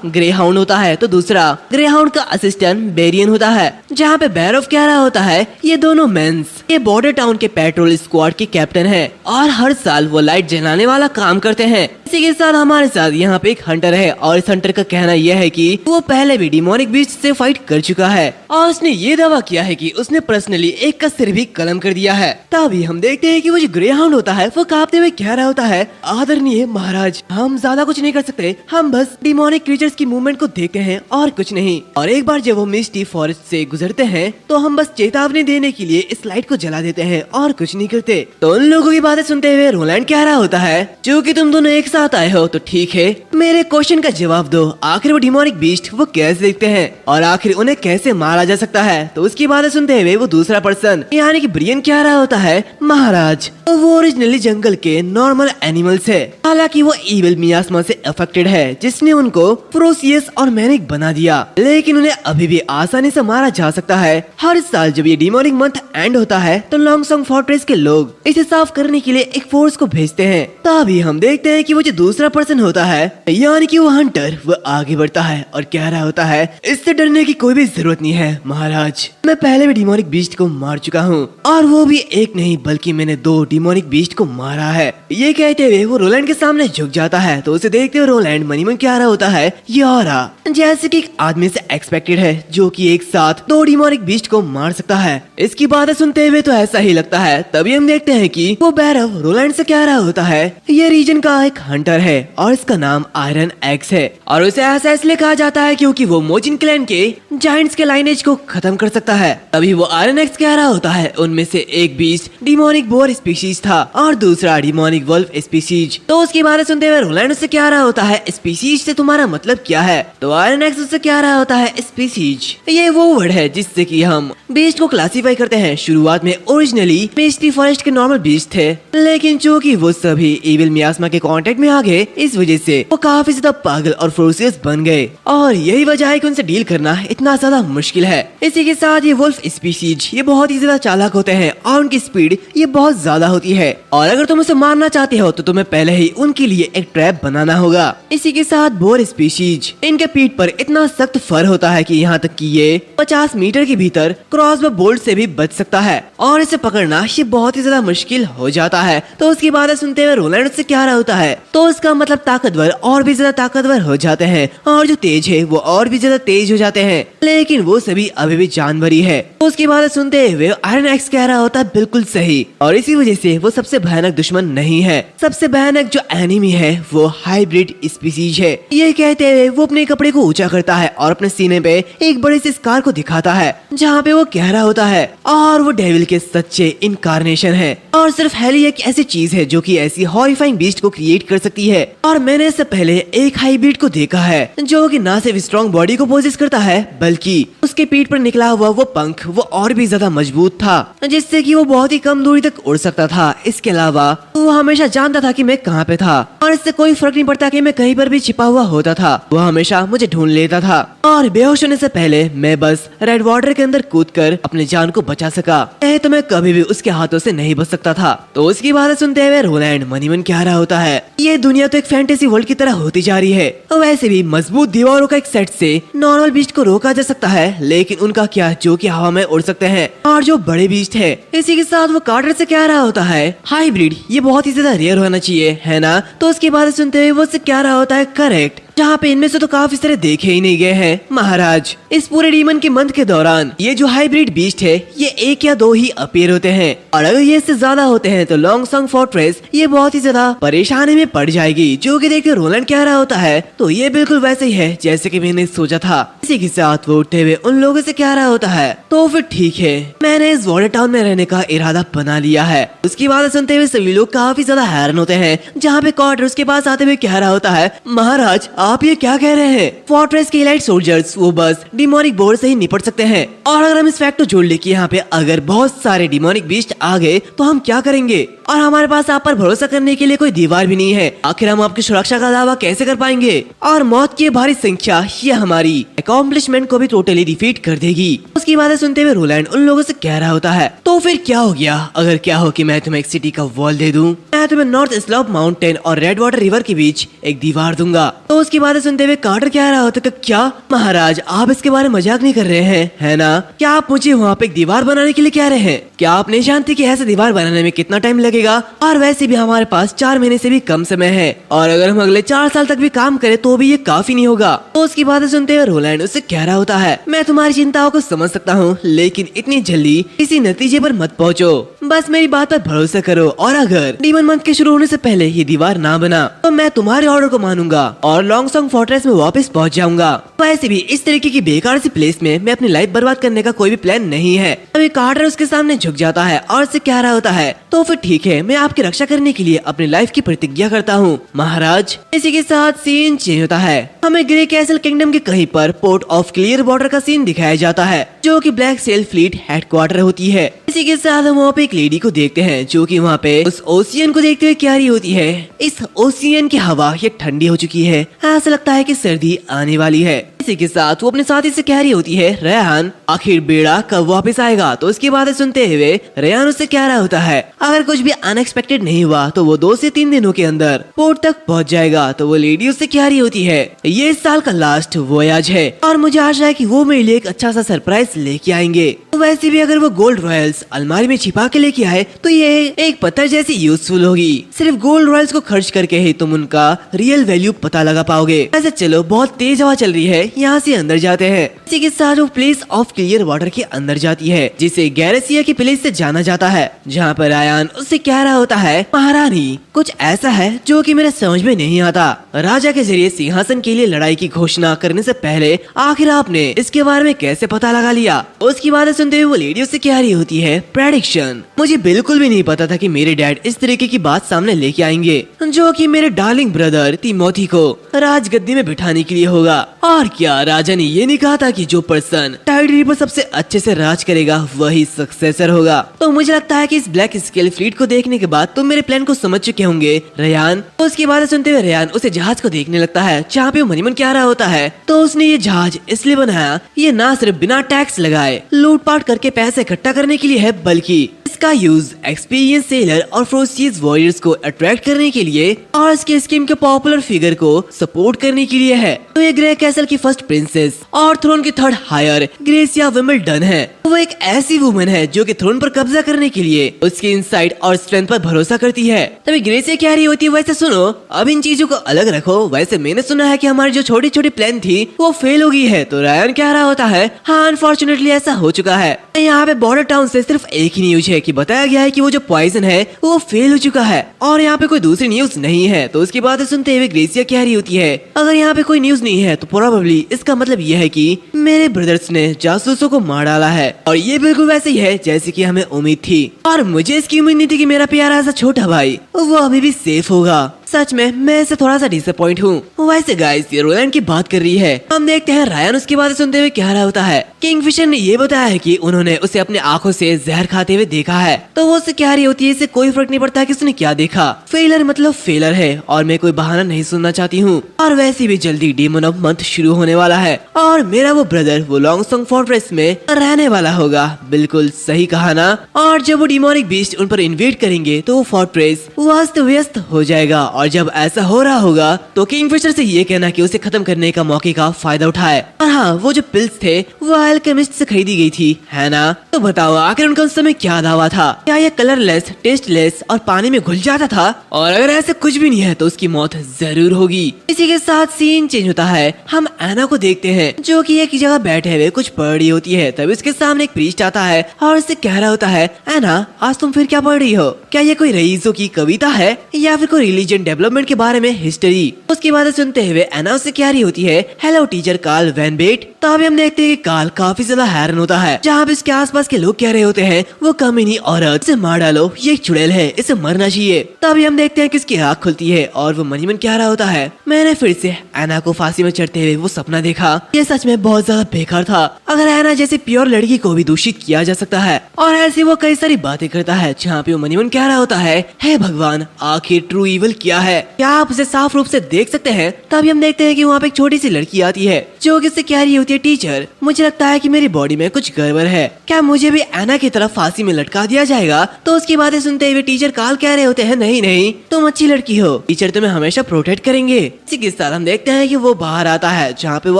ग्रे हाउंड होता है तो दूसरा ग्रे हाउंड का असिस्टेंट बेरियन होता है। जहाँ पे बैरोफ कह रहा होता है ये दोनों मेंस ये बॉर्डर टाउन के पेट्रोल स्क्वाड के कैप्टन है और हर साल वो लाइट जलाने वाला काम करते हैं। इसी के साथ हमारे साथ यहाँ पे एक हंटर है और इस हंटर का कहना यह है कि वो पहले भी डिमोनिक बीस्ट से फाइट कर चुका है और उसने ये दावा किया है कि उसने पर्सनली एक का सिर भी कलम कर दिया है। तभी हम देखते हैं कि वो जो ग्रे हाउंड होता है वो कांपते हुए कह रहा होता है आदरणीय महाराज हम ज्यादा कुछ नहीं कर सकते, हम बस डिमोनिक क्रीचर्स की मूवमेंट को देखते हैं और कुछ नहीं। और एक बार जब वो मिस्टी फॉरेस्ट से गुजरते हैं तो हम बस चेतावनी देने के लिए इस लाइट को जला देते हैं और कुछ नहीं करते। तो उन लोगों की बातें सुनते हुए रोलैंड कह रहा होता है जो कि तुम दोनों एक साथ आए हो तो ठीक है, मेरे क्वेश्चन का जवाब दो, आखिर वो डिमोनिक बीस्ट वो कैसे दिखते हैं और आखिर उन्हें कैसे मारा जा सकता है। तो उसकी बातें सुनते हुए वो दूसरा पर्सन यानी कि ब्रियन कह रहा होता है महाराज तो वो ओरिजिनली जंगल के नॉर्मल एनिमल्स है, हालांकि वो इविल मियास्मा से अफेक्टेड है जिसने उनको फ्रोसियस और मैनिक बना दिया, लेकिन उन्हें अभी भी आसानी से मारा जा सकता है। हर साल जब ये डिमोनिक मंथ एंड होता है तो लॉन्गसॉन्ग फोर्ट्रेस के लोग इसे साफ करने के लिए एक फोर्स को भेजते हैं। तभी हम देखते हैं कि वो जो दूसरा पर्सन होता है यानी कि वो हंटर वो आगे बढ़ता है और कह रहा होता है इससे डरने की कोई भी जरूरत नहीं है महाराज, मैं पहले भी डिमोनिक बीस्ट को मार चुका हूँ और वो भी एक नहीं बल्कि मैंने 2 डिमोनिक बीस्ट को मारा है। ये कहते हुए वो रोलैंड के सामने झुक जाता है तो उसे देखते हुए रोलैंड मनी मन कह रहा होता है यारा जैसे कि एक आदमी से एक्सपेक्टेड है जो कि एक साथ 2 डिमोनिक बीस्ट को मार सकता है। इसकी बातें सुनते हुए तो ऐसा ही लगता है। तभी हम देखते हैं कि वो बैरव रोलैंड से कह रहा होता है ये रीजन का एक हंटर है और इसका नाम आयरन एक्स है और उसे ऐसा इसलिए कहा जाता है क्योंकि वो मोजिन क्लैन के जायंट्स के लाइनेज को खत्म कर सकता है। तभी वो आयरन एक्स कह रहा होता है उनमें से एक बीस्ट डिमोनिक बोर स्पीशीज था और दूसरा डिमोनिक वल्फ स्पीशीज। तो उसकी बातें सुनते हुए रोलैंड से कह रहा होता है है स्पीसीज से तुम्हारा मतलब क्या है? तो आयरन एक्स उससे कह रहा होता है स्पीसीज ये वो वर्ड है जिससे कि हम बीस्ट को क्लासीफाई करते हैं। शुरुआत में ओरिजिनली मिस्टी फॉरेस्ट के नॉर्मल बीस्ट थे, लेकिन चूंकि वो सभी इविल मियास्मा के कांटेक्ट में आ गए, इस वजह से वो काफी ज्यादा पागल और फोर्सियस बन गए और यही वजह है कि उनसे डील करना इतना ज्यादा मुश्किल है। इसी के साथ ये वुल्फ स्पीसीज ये बहुत ही ज्यादा चालाक होते हैं और उनकी स्पीड ये बहुत ज्यादा होती है और अगर तुम उसे मारना चाहते हो तो तुम्हें पहले ही उनके लिए एक ट्रैप बनाना होगा। इसी के साथ बोर स्पीशीज इनके पीठ पर इतना सख्त फर होता है कि यहाँ तक कि ये 50 मीटर के भीतर क्रॉसबो बोल्ट से भी बच सकता है और इसे पकड़ना ये बहुत ही ज्यादा मुश्किल हो जाता है। तो उसकी बातें सुनते हुए रोलैंड उससे कह रहा होता है तो उसका मतलब ताकतवर और भी ज्यादा ताकतवर हो जाते हैं और जो तेज है वो और भी ज्यादा तेज हो जाते हैं, लेकिन वो सभी अभी भी जानवर ही है। तो उसकी बातें सुनते हुए आयरन एक्स कह रहा होता है बिल्कुल सही और इसी वजह से वो सबसे भयानक दुश्मन नहीं है। सबसे भयानक जो एनिमी है वो हाइब्रिड स्पीसीज है। ये कहते हुए वो अपने कपड़े को ऊंचा करता है और अपने सीने पे एक बड़े से स्कार को दिखाता है जहाँ पे वो कह रहा होता है और वो डेविल के सच्चे इनकारनेशन है और सिर्फ हेली एक ऐसी चीज है जो कि ऐसी हॉरिफाइंग बीस्ट को क्रिएट कर सकती है। और मैंने इससे पहले एक हाइब्रिड को देखा है जो कि ना सिर्फ स्ट्रॉन्ग बॉडी को पोजेस करता है बल्कि उसके पीठ पर निकला हुआ वो पंख वो और भी ज्यादा मजबूत था जिससे कि वो बहुत ही कम दूरी तक उड़ सकता था। इसके अलावा वो हमेशा जानता था कि मैं कहाँ पे था और इससे कोई फर्क नहीं पड़ता कि मैं कहीं पर भी छिपा हुआ होता था, वो हमेशा मुझे ढूंढ लेता था और बेहोश होने से पहले मैं बस रेड वाटर के अंदर कूदकर अपने जान को बचा सका, तो मैं कभी भी उसके हाथों से नहीं बच सकता था। तो उसकी बातें सुनते हुए रोलैंड मनी मन कह रहा होता है ये दुनिया तो एक फैंटेसी वर्ल्ड की तरह होती जा रही है। वैसे भी मजबूत दीवारों का एक सेट से नॉर्मल बीस्ट को रोका जा सकता है, लेकिन उनका क्या जो कि हवा में उड़ सकते हैं और जो बड़े बीस्ट है। इसी के साथ वो कार्टर से कह रहा होता है हाइब्रिड ये बहुत ही ज्यादा रेयर होना चाहिए है ना? तो उसकी बातें सुनते हुए वो उससे कह रहा होता है करेक्ट, जहाँ पे इनमें से तो काफी सारे देखे ही नहीं गए हैं महाराज। इस पूरे डीमन के मंथ के दौरान ये जो हाइब्रिड बीस्ट है ये एक या दो ही अपीयर होते हैं और अगर ये इससे ज्यादा होते हैं तो लॉन्ग सॉन्ग फोर्ट्रेस ये बहुत ही ज्यादा परेशानी में पड़ जाएगी। जो कि देखकर रोलैंड कह रहा होता है तो ये बिल्कुल वैसे ही है जैसे कि मैंने सोचा था। इसी के साथ वो उठते हुए उन लोगों से कह रहा होता है तो फिर ठीक है, मैंने इस वाटर टाउन में रहने का इरादा बना लिया है। उसकी बात सुनते हुए सभी लोग काफी ज्यादा हैरान होते हैं, जहाँ पे कार्टर उसके पास आते हुए कह रहा होता है महाराज आप ये क्या कह रहे हैं? फोर्ट्रेस के एलाइट सोल्जर्स वो बस डिमोनिक बोर्ड से ही निपट सकते हैं और अगर हम इस फैक्ट को जोड़ ले कि यहाँ पे अगर बहुत सारे डिमोनिक बीस्ट आ गए तो हम क्या करेंगे और हमारे पास आप पर भरोसा करने के लिए कोई दीवार भी नहीं है, आखिर हम आपकी सुरक्षा का दावा कैसे कर पाएंगे? और मौत की भारी संख्या ये हमारी अकॉम्प्लिशमेंट को भी टोटली डिफीट कर देगी। उसकी बातें सुनते हुए रोलैंड उन लोगों से कह रहा होता है तो फिर क्या हो गया अगर क्या हो कि मैं तुम्हें एक सिटी का वॉल दे दूं, मैं तुम्हें नॉर्थ स्लोप माउंटेन और रेड वाटर रिवर के बीच एक दीवार दूंगा। तो उसकी बातें सुनते हुए कार्टर कह रहा होता है क्या महाराज आप इसके बारे में मजाक नहीं कर रहे हैं है ना? क्या आप मुझे वहाँ पे एक दीवार बनाने के लिए कह रहे हैं? क्या आप नहीं जानते कि ऐसे दीवार बनाने में कितना टाइम लगेगा? और वैसे भी हमारे पास 4 महीने से भी कम समय है और अगर हम अगले 4 साल तक भी काम करें तो भी ये काफी नहीं होगा। तो उसकी बातें सुनते हुए रोलैंड उससे कह रहा होता है मैं तुम्हारी चिंताओं को समझ सकता हूँ, लेकिन इतनी जल्दी किसी नतीजे पर मत पहुँचो, बस मेरी बात पर भरोसा करो और अगर डीमन मंथ के शुरू होने से पहले ये दीवार ना बना तो मैं तुम्हारे ऑर्डर को मानूंगा और लॉन्ग सॉन्ग फोर्ट्रेस में वापस पहुंच जाऊंगा। वैसे भी इस तरीके की बेकार सी प्लेस में मैं अपनी लाइफ बर्बाद करने का कोई भी प्लान नहीं है। अभी कार्टर उसके सामने झुक जाता है और उससे कह रहा होता है तो फिर ठीक है, मैं आपकी रक्षा करने के लिए अपनी लाइफ की प्रतिज्ञा करता हूँ महाराज। इसी के साथ सीन चेंज होता है, हमें ग्रे कैसल किंगडम के कहीं पर पोर्ट ऑफ क्लियर वाटर का सीन दिखाया जाता है जो कि ब्लैक सेल फ्लीट हेडक्वार्टर होती है। इसी के साथ हम वहाँ पे एक लेडी को देखते हैं जो कि वहाँ पे उस ओशियन को देखते हुए कह रही होती है इस ओशियन की हवा ये ठंडी हो चुकी है, ऐसा लगता है कि सर्दी आने वाली है। इसी के साथ वो अपने साथी से कह रही होती है रेहान आखिर बेड़ा कब वापस आएगा? तो उसकी बातें सुनते हुए रेहान उससे कह रहा होता है अगर कुछ भी अनएक्सपेक्टेड नहीं हुआ तो वो 2 से 3 दिनों के अंदर पोर्ट तक पहुंच जाएगा। तो वो लेडी उससे कह रही होती है ये इस साल का लास्ट वोयाज है और मुझे आशा है कि वो मेरे लिए एक अच्छा सा सरप्राइज लेके आएंगे। तो वैसे भी अगर वो गोल्ड रॉयल्स अलमारी में छिपा के लेके आए तो ये एक पत्थर जैसी यूजफुल होगी। सिर्फ गोल्ड रॉयल्स को खर्च करके ही तुम उनका रियल वैल्यू पता लगा पाओगे। ऐसे चलो बहुत तेज हवा चल रही है, यहाँ से अंदर जाते हैं। इसी के साथ वो प्लेस ऑफ क्लियर वाटर के अंदर जाती है, जिसे गैरेसिया की प्लेस से जाना जाता है, जहाँ पर रायन उससे कह रहा होता है, महारानी कुछ ऐसा है जो कि मेरे समझ में नहीं आता। राजा के जरिए सिंहासन के लिए लड़ाई की घोषणा करने से पहले आखिर आपने इसके बारे में कैसे पता लगा लिया। उसकी बातें सुनते हुए वो लेडी उससे कह रही होती है, प्रेडिक्शन। मुझे बिल्कुल भी नहीं पता था कि मेरे डैड इस तरीके की बात सामने लेके आएंगे, जो कि मेरे डार्लिंग ब्रदर तिमोथी को राजगद्दी में बिठाने के लिए होगा। और क्या राजा ने ये नहीं कहा था कि जो पर्सन टाइडरी पर सबसे अच्छे से राज करेगा वही सक्सेसर होगा। तो मुझे लगता है कि इस ब्लैक स्केल फ्लीट को देखने के बाद तुम मेरे प्लान को समझ चुके होंगे रेयान। उसकी बातें सुनते हुए रेयान उसे जहाज को देखने लगता है, जहाँ पे वो मनीमन क्या रहा होता है। तो उसने ये जहाज इसलिए बनाया, ये ना सिर्फ बिना टैक्स लगाए लूटपाट करके पैसे इकट्ठा करने के लिए है, बल्कि इसका यूज एक्सपीरियंस सेलर और फ्रोसियस वॉरियर्स को अट्रैक्ट करने के लिए और इसके स्कीम के पॉपुलर फिगर को सपोर्ट करने के लिए है। तो ये ग्रे कैसल की फर्स्ट प्रिंसेस और थ्रोन की थर्ड हायर ग्रेसिया विंबलडन है। वो एक ऐसी वुमन है जो कि थ्रोन पर कब्जा करने के लिए उसकी इनसाइट और स्ट्रेंथ पर भरोसा करती है। तभी ग्रेसिया कह रही होती है, वैसे सुनो, अब इन चीजों को अलग रखो, वैसे मैंने सुना है कि हमारी जो छोटी छोटी प्लान थी वो फेल हो गई है। तो रायन कह रहा होता है, हाँ अनफॉर्चुनेटली ऐसा हो चुका है। यहाँ पे बॉर्डर टाउन से सिर्फ एक ही न्यूज है कि बताया गया है कि वो जो पॉइजन है वो फेल हो चुका है, और यहाँ पे कोई दूसरी न्यूज नहीं है। तो उसकी बातें सुनते हुए ग्रेसिया कह रही होती है, अगर यहाँ पे कोई न्यूज नहीं है तो प्रोबेबली इसका मतलब ये है कि मेरे ब्रदर्स ने जासूसों को मार डाला है, और ये बिल्कुल वैसे ही है जैसे कि हमें उम्मीद थी। और मुझे इसकी उम्मीद नहीं थी कि मेरा प्यारा सा छोटा भाई वो अभी भी सेफ होगा। सच में मैं इससे थोड़ा सा डिसअपॉइंट हूँ। वैसे गाइस ये रोलैंड की बात कर रही है। हम देखते हैं रायन उसकी बातें सुनते हुए कह रहा होता है, किंगफिशर ने ये बताया है कि उन्होंने उसे अपने आंखों से जहर खाते हुए देखा है। तो वो उससे कह रही होती है, इससे कोई फर्क नहीं पड़ता कि उसने क्या देखा, फेलर मतलब फेलर है और मैं कोई बहाना नहीं सुनना चाहती हूँ। और वैसे भी जल्दी डेमन ऑफ मंथ शुरू होने वाला है और मेरा वो ब्रदर वो लॉन्गसोंग फोर्ट्रेस में रहने वाला होगा। बिल्कुल सही कहा ना। और जब वो डिमोनिक बीस्ट उन पर इन्वेड करेंगे तो वो फोर्ट्रेस अस्त व्यस्त हो जाएगा, और जब ऐसा हो रहा होगा तो किंगफिशर से ये कहना कि उसे खत्म करने का मौके का फायदा उठाए। और हाँ, वो जो पिल्स थे वो अल्केमिस्ट से खरीदी गई थी, है ना। तो बताओ आखिर उनका उस समय क्या दावा था, क्या ये कलरलेस, टेस्टलेस और पानी में घुल जाता था? और अगर ऐसे कुछ भी नहीं है तो उसकी मौत जरूर होगी। इसी के साथ सीन चेंज होता है। हम एना को देखते हैं जो कि एक जगह बैठे हुए कुछ पढ़ रही होती है। तभी उसके सामने एक प्रीस्ट आता है और उससे कह रहा होता है, एना आज तुम फिर क्या पढ़ रही हो? क्या ये कोई रईसों की कविता है या फिर कोई रिलीजन डेवलपमेंट के बारे में हिस्ट्री? उसकी बातें सुनते हुए एना उससे कह रही होती है, हेलो टीचर कार्ल वैन बेट। तो अभी हम देखते हैं कि कार्ल काफी ज्यादा हैरान होता है, जहाँ पे इसके आसपास के लोग कह रहे होते हैं, वो कमीनी औरत, इसे मार डालो, ये एक चुड़ैल है, इसे मरना चाहिए। तभी हम देखते हैं कि इसकी आँख खुलती है और वो मनी मन कह रहा होता है, मैंने फिर से एना को फांसी में चढ़ते हुए वो सपना देखा। ये सच में बहुत ज्यादा बेकार था। अगर एना जैसे प्योर लड़की को भी दूषित किया जा सकता है। और ऐसी वो कई सारी बातें करता है, जहाँ पे वो मनी मन कह रहा होता है, हे भगवान आखिर ट्रू इविल क्या है, क्या आप उसे साफ रूप से देख सकते हैं? तभी हम देखते हैं कि वहाँ पे एक छोटी सी लड़की आती है जो कि उससे कह रही होती है, टीचर मुझे लगता है कि मेरी बॉडी में कुछ गड़बड़ है, क्या मुझे भी एना की तरफ फांसी में लटका दिया जाएगा? तो उसकी बातें सुनते हुए टीचर कार्ल कह रहे होते हैं, नहीं नहीं तुम अच्छी लड़की हो, टीचर तुम्हें हमेशा प्रोटेक्ट करेंगे। इसी के साथ हम देखते हैं कि वो बाहर आता है, जहाँ पे वो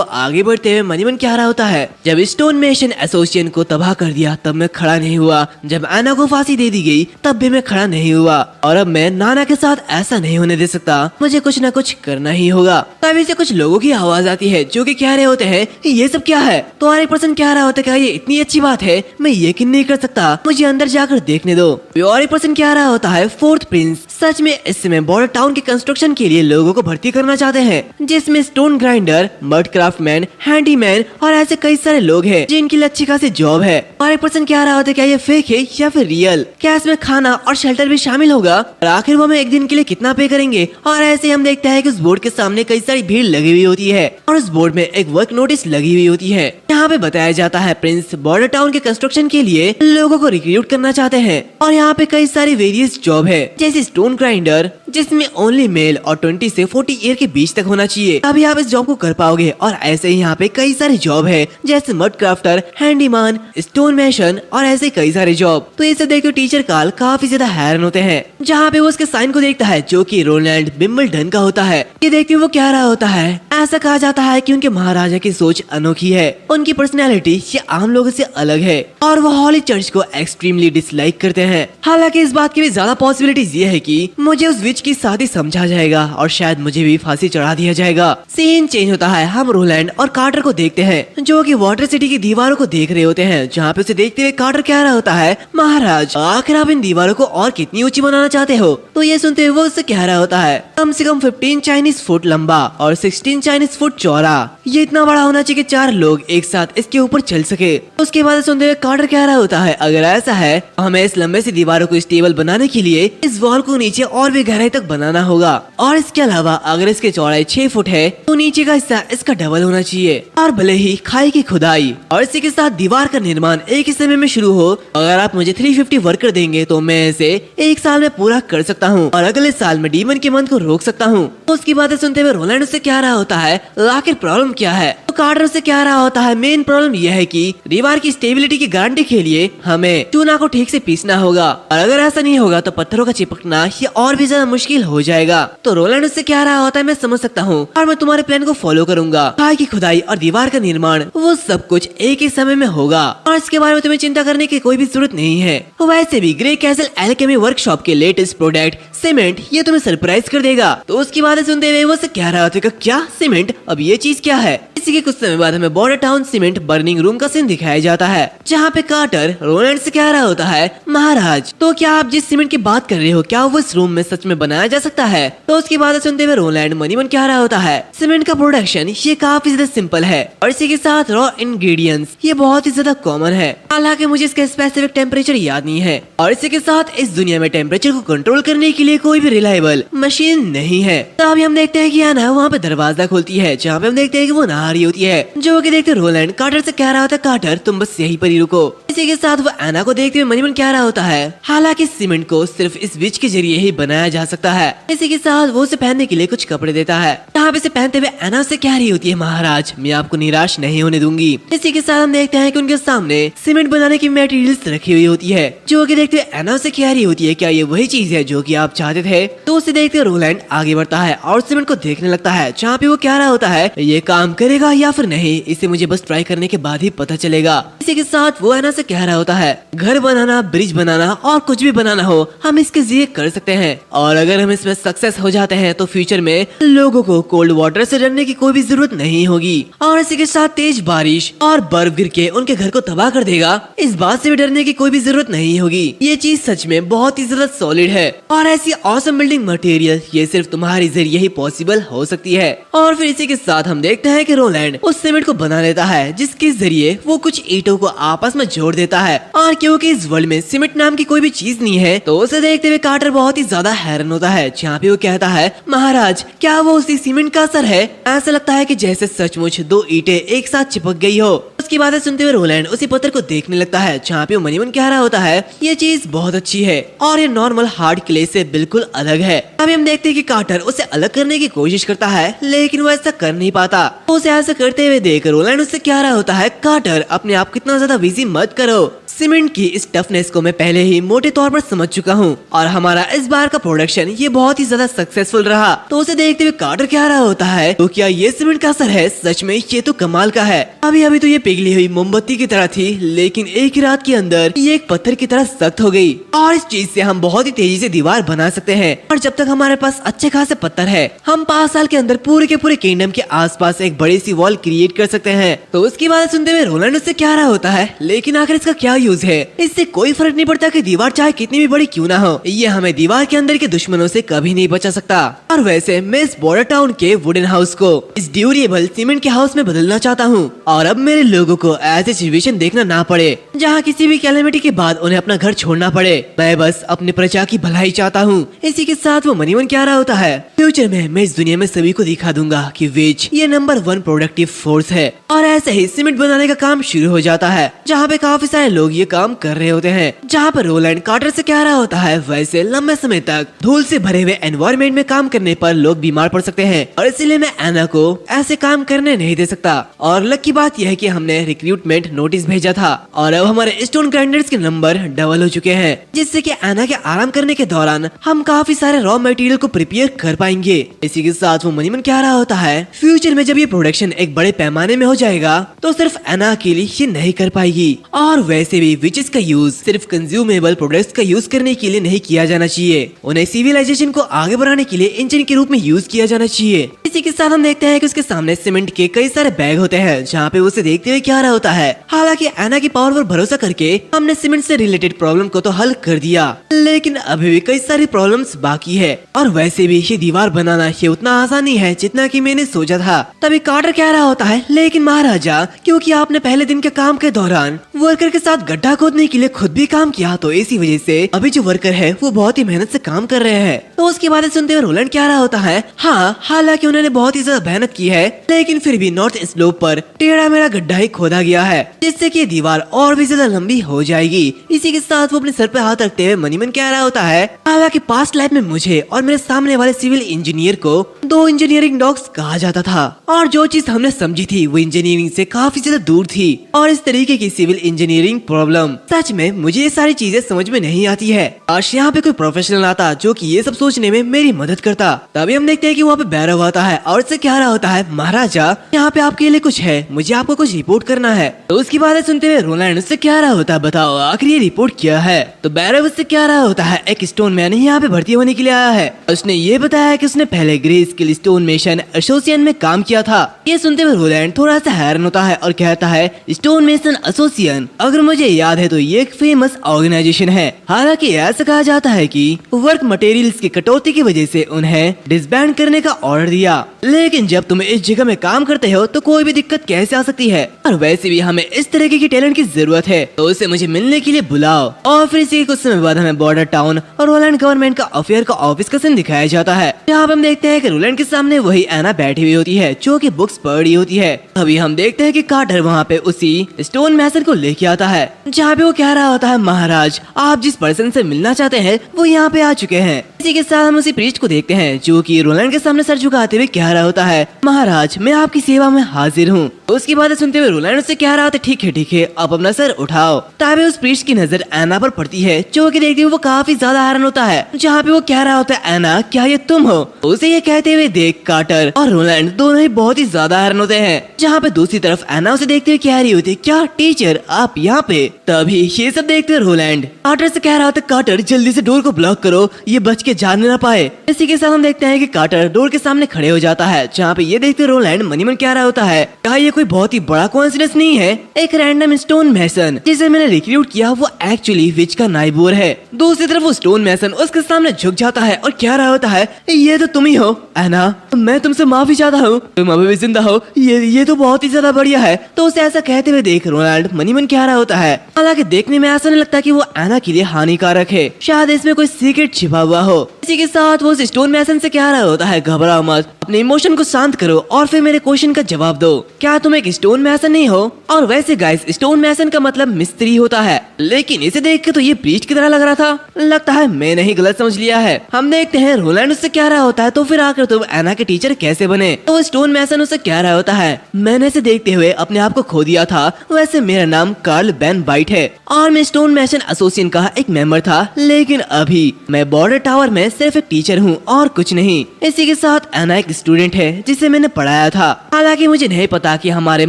आगे बढ़ते हुए मनी मन कह रहा होता है, जब स्टोन मेशन एसोसिएशन को तबाह कर दिया तब मैं खड़ा नहीं हुआ, जब एना को फांसी दे दी गई तब भी मैं खड़ा नहीं हुआ, और अब मैं नाना के साथ ऐसा नहीं होने दे सकता, मुझे कुछ न कुछ करना ही होगा। तभी से कुछ लोगों की आवाज आती है जो कि कह रहे होते हैं, ये सब क्या है? तो हर एक पर्सन कह रहा होता है, ये इतनी अच्छी बात है, मैं यकीन नहीं कर सकता, मुझे अंदर जाकर देखने दो। और एक पर्सन कह रहा होता है, फोर्थ प्रिंस सच में इस समय बॉर्डर टाउन के कंस्ट्रक्शन के लिए लोगों को भर्ती करना चाहते हैं, जिसमें stone grinder, mud craftsman, handyman और ऐसे कई सारे लोग हैं जिनकी अच्छी खासी जॉब है। और एक पर्सन कह रहा होता है, क्या ये फेक है या फिर रियल? क्या इसमें खाना और शेल्टर भी शामिल होगा? और आखिर वो हमें एक दिन के लिए कितना पे करेंगे? और ऐसे हम देखते हैं कि उस बोर्ड के सामने कई सारी भीड़ लगी हुई होती है और उस बोर्ड में एक वर्क नोटिस लगी हुई होती है। यहाँ पे बताया जाता है प्रिंस बॉर्डर टाउन के कंस्ट्रक्शन के लिए लोगों को रिक्रूट करना चाहते हैं, और यहाँ पे कई सारी वेरियस जॉब है, जैसे स्टोन ग्राइंडर जिसमें ओनली मेल और 20 से 40 ईयर के बीच तक होना चाहिए, तभी आप इस जॉब को कर पाओगे। और ऐसे ही यहाँ पे कई सारी जॉब है, जैसे मड क्राफ्टर, हैंडीमैन, स्टोन मैशन और ऐसे कई सारे जॉब। तो इसे देखकर टीचर कार्ल काफी ज्यादा हैरान होते हैं, जहाँ पे वो उसके साइन को देखता है जो कि रोलैंड विंबलडन का होता है। ये देखते वो कह रहा होता है, ऐसा कहा जाता है कि उनके महाराजा की सोच अनोखी है, उनकी पर्सनैलिटी ये आम लोगों से अलग है और वो हॉली चर्च को एक्सट्रीमली डिसलाइक करते हैं। हालांकि इस बात की भी ज्यादा पॉसिबिलिटीज ये है कि मुझे उस विच की शादी समझा जाएगा और शायद मुझे भी फांसी चढ़ा दिया जाएगा। सीन चेंज होता है, हम रोलैंड और कार्टर को देखते हैं जो कि वाटर सिटी की दीवारों को देख रहे होते हैं, जहाँ पे उसे देखते हुए कार्टर कह रहा होता है, महाराज आखिर आप इन दीवारों को और कितनी ऊंची बनाना चाहते हो? तो ये सुनते हुए वो उससे कह रहा होता है, कम से कम 15 चाइनीज फुट लंबा और 16 चाइनीज फुट चौड़ा। ये इतना बड़ा होना चाहिए कि 4 लोग एक साथ इसके ऊपर चल सके। उसके बाद सुनते हुए कार्टर कह रहा होता है, अगर ऐसा है हमें इस लंबे सी दीवारों को स्टेबल बनाने के लिए इस वॉल को नीचे और भी गहराई तक बनाना होगा, और इसके अलावा अगर इसकी चौड़ाई 6 फुट है तो नीचे का हिस्सा इसका डबल होना चाहिए, और भले ही खाई की खुदाई और इसी के साथ दीवार का निर्माण एक ही समय में शुरू हो। अगर आप मुझे 350 वर्कर देंगे तो मैं इसे 1 साल में पूरा कर सकता हूँ और अगले साल में डीमन के मन को रोक सकता हूँ। उसकी बातें सुनते हुए रोलैंड उससे कह रहा होता है, आखिर प्रॉब्लम क्या है? तो कार्टर से कह रहा होता है, मेन प्रॉब्लम यह है कि दीवार की स्टेबिलिटी की गारंटी के लिए हमें चूना को ठीक से पीसना होगा, और अगर ऐसा नहीं होगा तो पत्थरों का चिपकना ये और भी ज्यादा मुश्किल हो जाएगा। तो रोलैंड उससे कह रहा होता है, मैं समझ सकता हूँ और मैं तुम्हारे प्लान को फॉलो करूंगा। खाई की खुदाई और दीवार का निर्माण वो सब कुछ एक ही समय में होगा और इसके बारे में तुम्हें चिंता करने की कोई भी जरूरत नहीं है। वैसे भी ग्रे कैसल एल्केमी वर्कशॉप के लेटेस्ट प्रोडक्ट सीमेंट ये तुम्हें सरप्राइज कर देगा। तो उसकी बातें सुनते हुए वो से कह रहा था, क्या सीमेंट? अब ये चीज क्या है? इसी के कुछ समय बाद हमें border town cement burning room का सीन दिखाया जाता है, जहाँ पे कार्टर रोलैंड से कह रहा होता है, महाराज तो क्या आप जिस सीमेंट की बात कर रहे हो क्या वो इस रूम में सच में बनाया जा सकता है? तो उसकी बातें सुनते हुए रोलैंड मनी मन कह रहा होता है, सीमेंट का प्रोडक्शन ये काफी ज्यादा सिंपल है और इसी के साथ रॉ इंग्रेडिएंट्स ये बहुत ही ज्यादा कॉमन है। हालांकि मुझे इसका स्पेसिफिक टेम्परेचर याद नहीं है और इसी के साथ इस दुनिया में टेम्परेचर को कंट्रोल करने के लिए कोई भी रिलायबल मशीन नहीं है। तो अभी हम देखते हैं कि आना वहाँ पे दरवाजा खोलती है, जहाँ पे हम देखते हैं कि वो नहा रही होती है, जो कि देखते रोलैंड कार्टर से कह रहा होता है, कार्टर तुम बस यहीं पर ही रुको। इसी के साथ वो एना को देखते हुए मनीमन कह रहा होता है, हालांकि सीमेंट को सिर्फ इस विच के जरिए ही बनाया जा सकता है। इसी के साथ वो उसे पहनने के लिए कुछ कपड़े देता है, जहाँ पे इसे पहनते हुए एना से कह रही होती है, महाराज मैं आपको निराश नहीं होने दूंगी। इसी के साथ हम देखते हैं कि उनके सामने सीमेंट बनाने की मटेरियल्स रखी हुई होती है, जो कि देखते हुए एना से कह रही होती है, क्या ये वही चीज है जो कि आप चाहते थे? तो उसे देखते हुए रोलैंड आगे बढ़ता है और सीमेंट को देखने लगता है, जहाँ पे वो कह रहा होता है, ये काम करेगा या फिर नहीं इसे मुझे बस ट्राई करने के बाद ही पता चलेगा। इसी के साथ वो एना से कह रहा होता है, घर बनाना, ब्रिज बनाना और कुछ भी बनाना हो हम इसके जरिए कर सकते हैं, और अगर हम इसमें सक्सेस हो जाते हैं तो फ्यूचर में लोगों को कोल्ड वाटर से डरने की कोई भी जरूरत नहीं होगी, और इसी के साथ तेज बारिश और बर्फ गिर के उनके घर को तबाह कर देगा, इस बात से भी डरने की कोई भी जरूरत नहीं होगी। ये चीज सच में बहुत ही ज्यादा सॉलिड है और ऐसी ऑसम बिल्डिंग मटेरियल ये सिर्फ तुम्हारे जरिए ही पॉसिबल हो सकती है। और फिर इसी के साथ हम देखते हैं कि रोलैंड उस सीमेंट को बना लेता है, जिसके जरिए वो कुछ ईंटों को आपस में जोड़ देता है, और क्योंकि इस वर्ल्ड में सीमेंट नाम की कोई भी चीज नहीं है तो उसे देखते हुए कार्टर बहुत ही ज्यादा हैरान होता है, जहाँ पे वो कहता है, महाराज क्या वो उसी सीमेंट का असर है? ऐसा लगता है कि जैसे सचमुच 2 ईंटें एक साथ चिपक गई हो। उसकी बातें सुनते हुए रोलैंड उसी पत्थर को देखने लगता है, जहाँ पे वो मनीमन कह रहा होता है, ये चीज बहुत अच्छी है और ये नॉर्मल हार्ड क्ले से बिल्कुल अलग है। अभी हम देखते हैं कि कार्टर उसे अलग करने की कोशिश करता है, लेकिन वो ऐसा कर नहीं पाता। उसे ऐसा करते हुए देख रोलैंड उससे कह रहा होता है, कार्टर अपने आप कितना ज्यादा बिजी मत करो, सीमेंट की इस टफनेस को मैं पहले ही मोटे तौर पर समझ चुका हूँ और हमारा इस बार का प्रोडक्शन ये बहुत ही ज्यादा सक्सेसफुल रहा। तो उसे देखते हुए कार्टर कह रहा होता है, तो क्या ये सीमेंट का असर है? सच में ये तो कमाल का है। अभी अभी तो ये पिघली हुई मोमबत्ती की तरह थी, लेकिन एक ही रात के अंदर ये एक पत्थर की तरह सख्त हो गई, और इस चीज से हम बहुत ही तेजी से दीवार बना सकते हैं। और जब तक हमारे पास अच्छे खासे पत्थर है हम 5 साल के अंदर पूरे के पूरे किंगडम के आसपास एक बड़ी सी वॉल क्रिएट कर सकते हैं। तो उसकी बात सुनते हुए रोलैंड उससे कह रहा होता है, लेकिन आखिर इसका क्या यूज है? इससे कोई फर्क नहीं पड़ता कि दीवार चाहे कितनी भी बड़ी क्यों ना हो, ये हमें दीवार के अंदर के दुश्मनों से कभी नहीं बचा सकता। और वैसे मैं इस बॉर्डर टाउन के वुडन हाउस को इस ड्यूरेबल सीमेंट के हाउस में बदलना चाहता हूँ, और अब मेरे लोगों को ऐसी सिचुएशन देखना ना पड़े जहाँ किसी भी कैलेमिटी के बाद उन्हें अपना घर छोड़ना पड़े। मैं बस अपनी प्रजा की भलाई चाहता हूँ। इसी के साथ वो मनीमन कह रहा होता है, फ्यूचर में मैं इस दुनिया में सभी को दिखा दूंगा कि वेज ये नंबर 1 प्रोडक्टिव फोर्स है। और ऐसे ही सीमेंट बनाने का काम शुरू हो जाता है, जहाँ पे काफी सारे लोग ये काम कर रहे होते हैं। जहाँ पर रोलैंड कार्टर से कह रहा होता है, वैसे लंबे समय तक धूल से भरे हुए एनवायरनमेंट में काम करने पर लोग बीमार पड़ सकते हैं, और इसीलिए मैं एना को ऐसे काम करने नहीं दे सकता। और लकी बात यह है कि हमने रिक्रूटमेंट नोटिस भेजा था और अब हमारे स्टोन ग्राइंडर्स के नंबर डबल हो चुके हैं, जिससे कि एना के आराम करने के दौरान हम काफी सारे रॉ मटेरियल को प्रिपेयर कर पाएंगे। इसी के साथ वो मनीमन कह रहा होता है, फ्यूचर में जब ये प्रोडक्शन एक बड़े पैमाने में हो जाएगा तो सिर्फ एना अकेली ये नहीं कर पाएगी, और वैसे भी विचेस का यूज सिर्फ कंज्यूमेबल प्रोडक्ट्स का यूज करने के लिए नहीं किया जाना चाहिए, उन्हें सिविलाइजेशन को आगे बढ़ाने के लिए इंजन के रूप में यूज किया जाना चाहिए। इसी के साथ हम देखते हैं कि उसके सामने सीमेंट के कई सारे बैग होते हैं जहाँ पे उसे देखते हुए क्या रहा होता है। हालांकि एना की पावर पर भरोसा करके हमने सीमेंट से रिलेटेड प्रॉब्लम को तो हल कर दिया, लेकिन अभी भी कई सारी प्रॉब्लम्स बाकी है। और वैसे भी ये दीवार बनाना ये उतना आसान नहीं है जितना कि मैंने सोचा था। तभी कार्टर कह रहा होता है, लेकिन महाराजा क्योंकि आपने पहले दिन के काम के दौरान वर्कर के साथ गड्ढा खोदने के लिए खुद भी काम किया, तो इसी वजह से अभी जो वर्कर है वो बहुत ही मेहनत से काम कर रहे हैं। तो उसकी बातें सुनते हुए रोलैंड क्या रहा होता है, हाँ हालांकि उन्होंने बहुत ही ज्यादा मेहनत की है, लेकिन फिर भी नॉर्थ स्लोप पर टेढ़ा मेढ़ा गड्ढा ही खोदा गया है, जिससे कि दीवार और भी ज्यादा लंबी हो जाएगी। इसी के साथ वो अपने सर पे हाथ रखते हुए मनीमन क्या रहा होता है, हालांकि पास्ट लाइफ में मुझे और मेरे सामने वाले सिविल इंजीनियर को दो इंजीनियरिंग डॉग्स कहा जाता था, और जो चीज हमने समझी थी वो इंजीनियरिंग से काफी ज्यादा दूर थी। और इस तरीके की सिविल इंजीनियरिंग प्रॉब्लम सच में मुझे ये सारी चीजें समझ में नहीं आती है। आज यहाँ पे कोई प्रोफेशनल आता जो कि ये सब सोचने में मेरी मदद करता। तभी हम देखते हैं कि वहाँ पे बैरव आता है और इससे क्या रहा होता है, महाराजा यहाँ पे आपके लिए कुछ है, मुझे आपको कुछ रिपोर्ट करना है। तो उसकी बातें सुनते हुए रोलैंड उससे क्या रहा होता है, बताओ आखिर ये रिपोर्ट क्या है। तो बैरव उससे क्या रहा होता है, एक स्टोन मैन यहाँ पे भर्ती होने के लिए आया है। उसने ये बताया कि उसने पहले grey skill stone mason association में काम किया था। ये सुनते हुए रोलैंड थोड़ा सा हैरान होता है और कहता है, स्टोन मेसन एसोसिएशन, अगर मुझे याद है तो ये एक फेमस ऑर्गेनाइजेशन है। हालांकि ऐसा कहा जाता है कि वर्क मटेरियल्स की कटौती की वजह से उन्हें डिसबैंड करने का ऑर्डर दिया, लेकिन जब तुम इस जगह में काम करते हो तो कोई भी दिक्कत कैसे आ सकती है, और वैसे भी हमें इस तरीके की टैलेंट की जरूरत है, तो उसे मुझे मिलने के लिए बुलाओ। और फिर इसी कुछ समय बाद हमें बॉर्डर टाउन और रोलैंड गवर्नमेंट का अफेयर का ऑफिस का सीन दिखाया जाता है, जहाँ हम देखते हैं कि रोलैंड के सामने वही एना बैठी हुई होती है जो कि बुक्स पढ़ रही होती है। अभी हम देखते हैं कि कार्टर वहाँ पे उसी स्टोन मैसन को लेके आता है, जहाँ पे वो कह रहा होता है, महाराज आप जिस पर्सन से मिलना चाहते हैं वो यहाँ पे आ चुके हैं। इसी के साथ हम उसी प्रीस्ट को देखते हैं जो कि रोलैंड के सामने सर झुकाते हुए कह रहा होता है, महाराज मैं आपकी सेवा में हाजिर हूँ। उसकी बातें सुनते हुए रोलैंड उससे कह रहा होता है, ठीक है आप अपना सर उठाओ। तभी उस प्रीस्ट की नजर एना पर पड़ती है, जो कि देखते हुए वो काफी ज्यादा हैरान होता है, जहाँ पे वो कह रहा होता है, एना क्या ये तुम हो। उसे ये कहते हुए देख कार्टर और रोलैंड दोनों ही बहुत ही ज्यादा हैरान होते हैं, जहाँ पे दूसरी तरफ एना उसे देखते हुए कह रही होती है, क्या टीचर आप यहाँ पे। तभी ये सब देखते हुए रोलैंड कार्टर से कह रहा होता है, कार्टर जल्दी से डोर को ब्लॉक करो, ये बच के जाने ना पाए। इसी के साथ हम देखते हैं कि कार्टर डोर के सामने खड़े हो जाता है, जहाँ पे ये देखते रोलैंड मनीमन कह रहा होता है, क्या ये कोई बहुत ही बड़ा कोइंसिडेंस नहीं है, एक रैंडम स्टोन मैसन जिसे मैंने रिक्रूट किया वो एक्चुअली विच का नाइबोर है। दूसरी तरफ वो स्टोन मैसन उसके सामने झुक जाता है और कह रहा होता है, ये तो तुम ही हो एना, मैं तुमसे माफी चाहता हूँ, तुम अभी भी जिंदा हो, ये तो बहुत ही ज्यादा बढ़िया है। तो उसे ऐसा कहते हुए देख रोलैंड मनीमन कह रहा होता है, हालांकि देखने में ऐसा नहीं लगता कि वो एना के लिए हानिकारक है, शायद इसमें कोई सीक्रेट छिपा हुआ हो। इसी के साथ वो उस स्टोन मैसन से कह रहा होता है, घबराओ मत, अपने इमोशन को शांत करो और फिर मेरे क्वेश्चन का जवाब दो, क्या तुम एक स्टोन मैसन नहीं हो। और वैसे गाइस स्टोन मैसन का मतलब मिस्त्री होता है, लेकिन इसे देख के तो ये प्रीस्ट की तरह लग रहा था, लगता है मैंने ही गलत समझ लिया है। हम देखते हैं रोलैंड उससे कह रहा होता है, तो फिर आकर तुम एना के टीचर कैसे बने। तो वो स्टोन मैसन उससे कह रहा होता है, मैंने इसे देखते हुए अपने आप को खो दिया था, वैसे मेरा नाम कार्ल बेन बाइट है और मैं स्टोन मैसन एसोसिएशन का एक मेंबर था, लेकिन अभी मैं बॉर्डर टावर में सिर्फ एक टीचर हूँ और कुछ नहीं। इसी के साथ एना एक स्टूडेंट है जिसे मैंने पढ़ाया था, हालांकि मुझे नहीं पता कि हमारे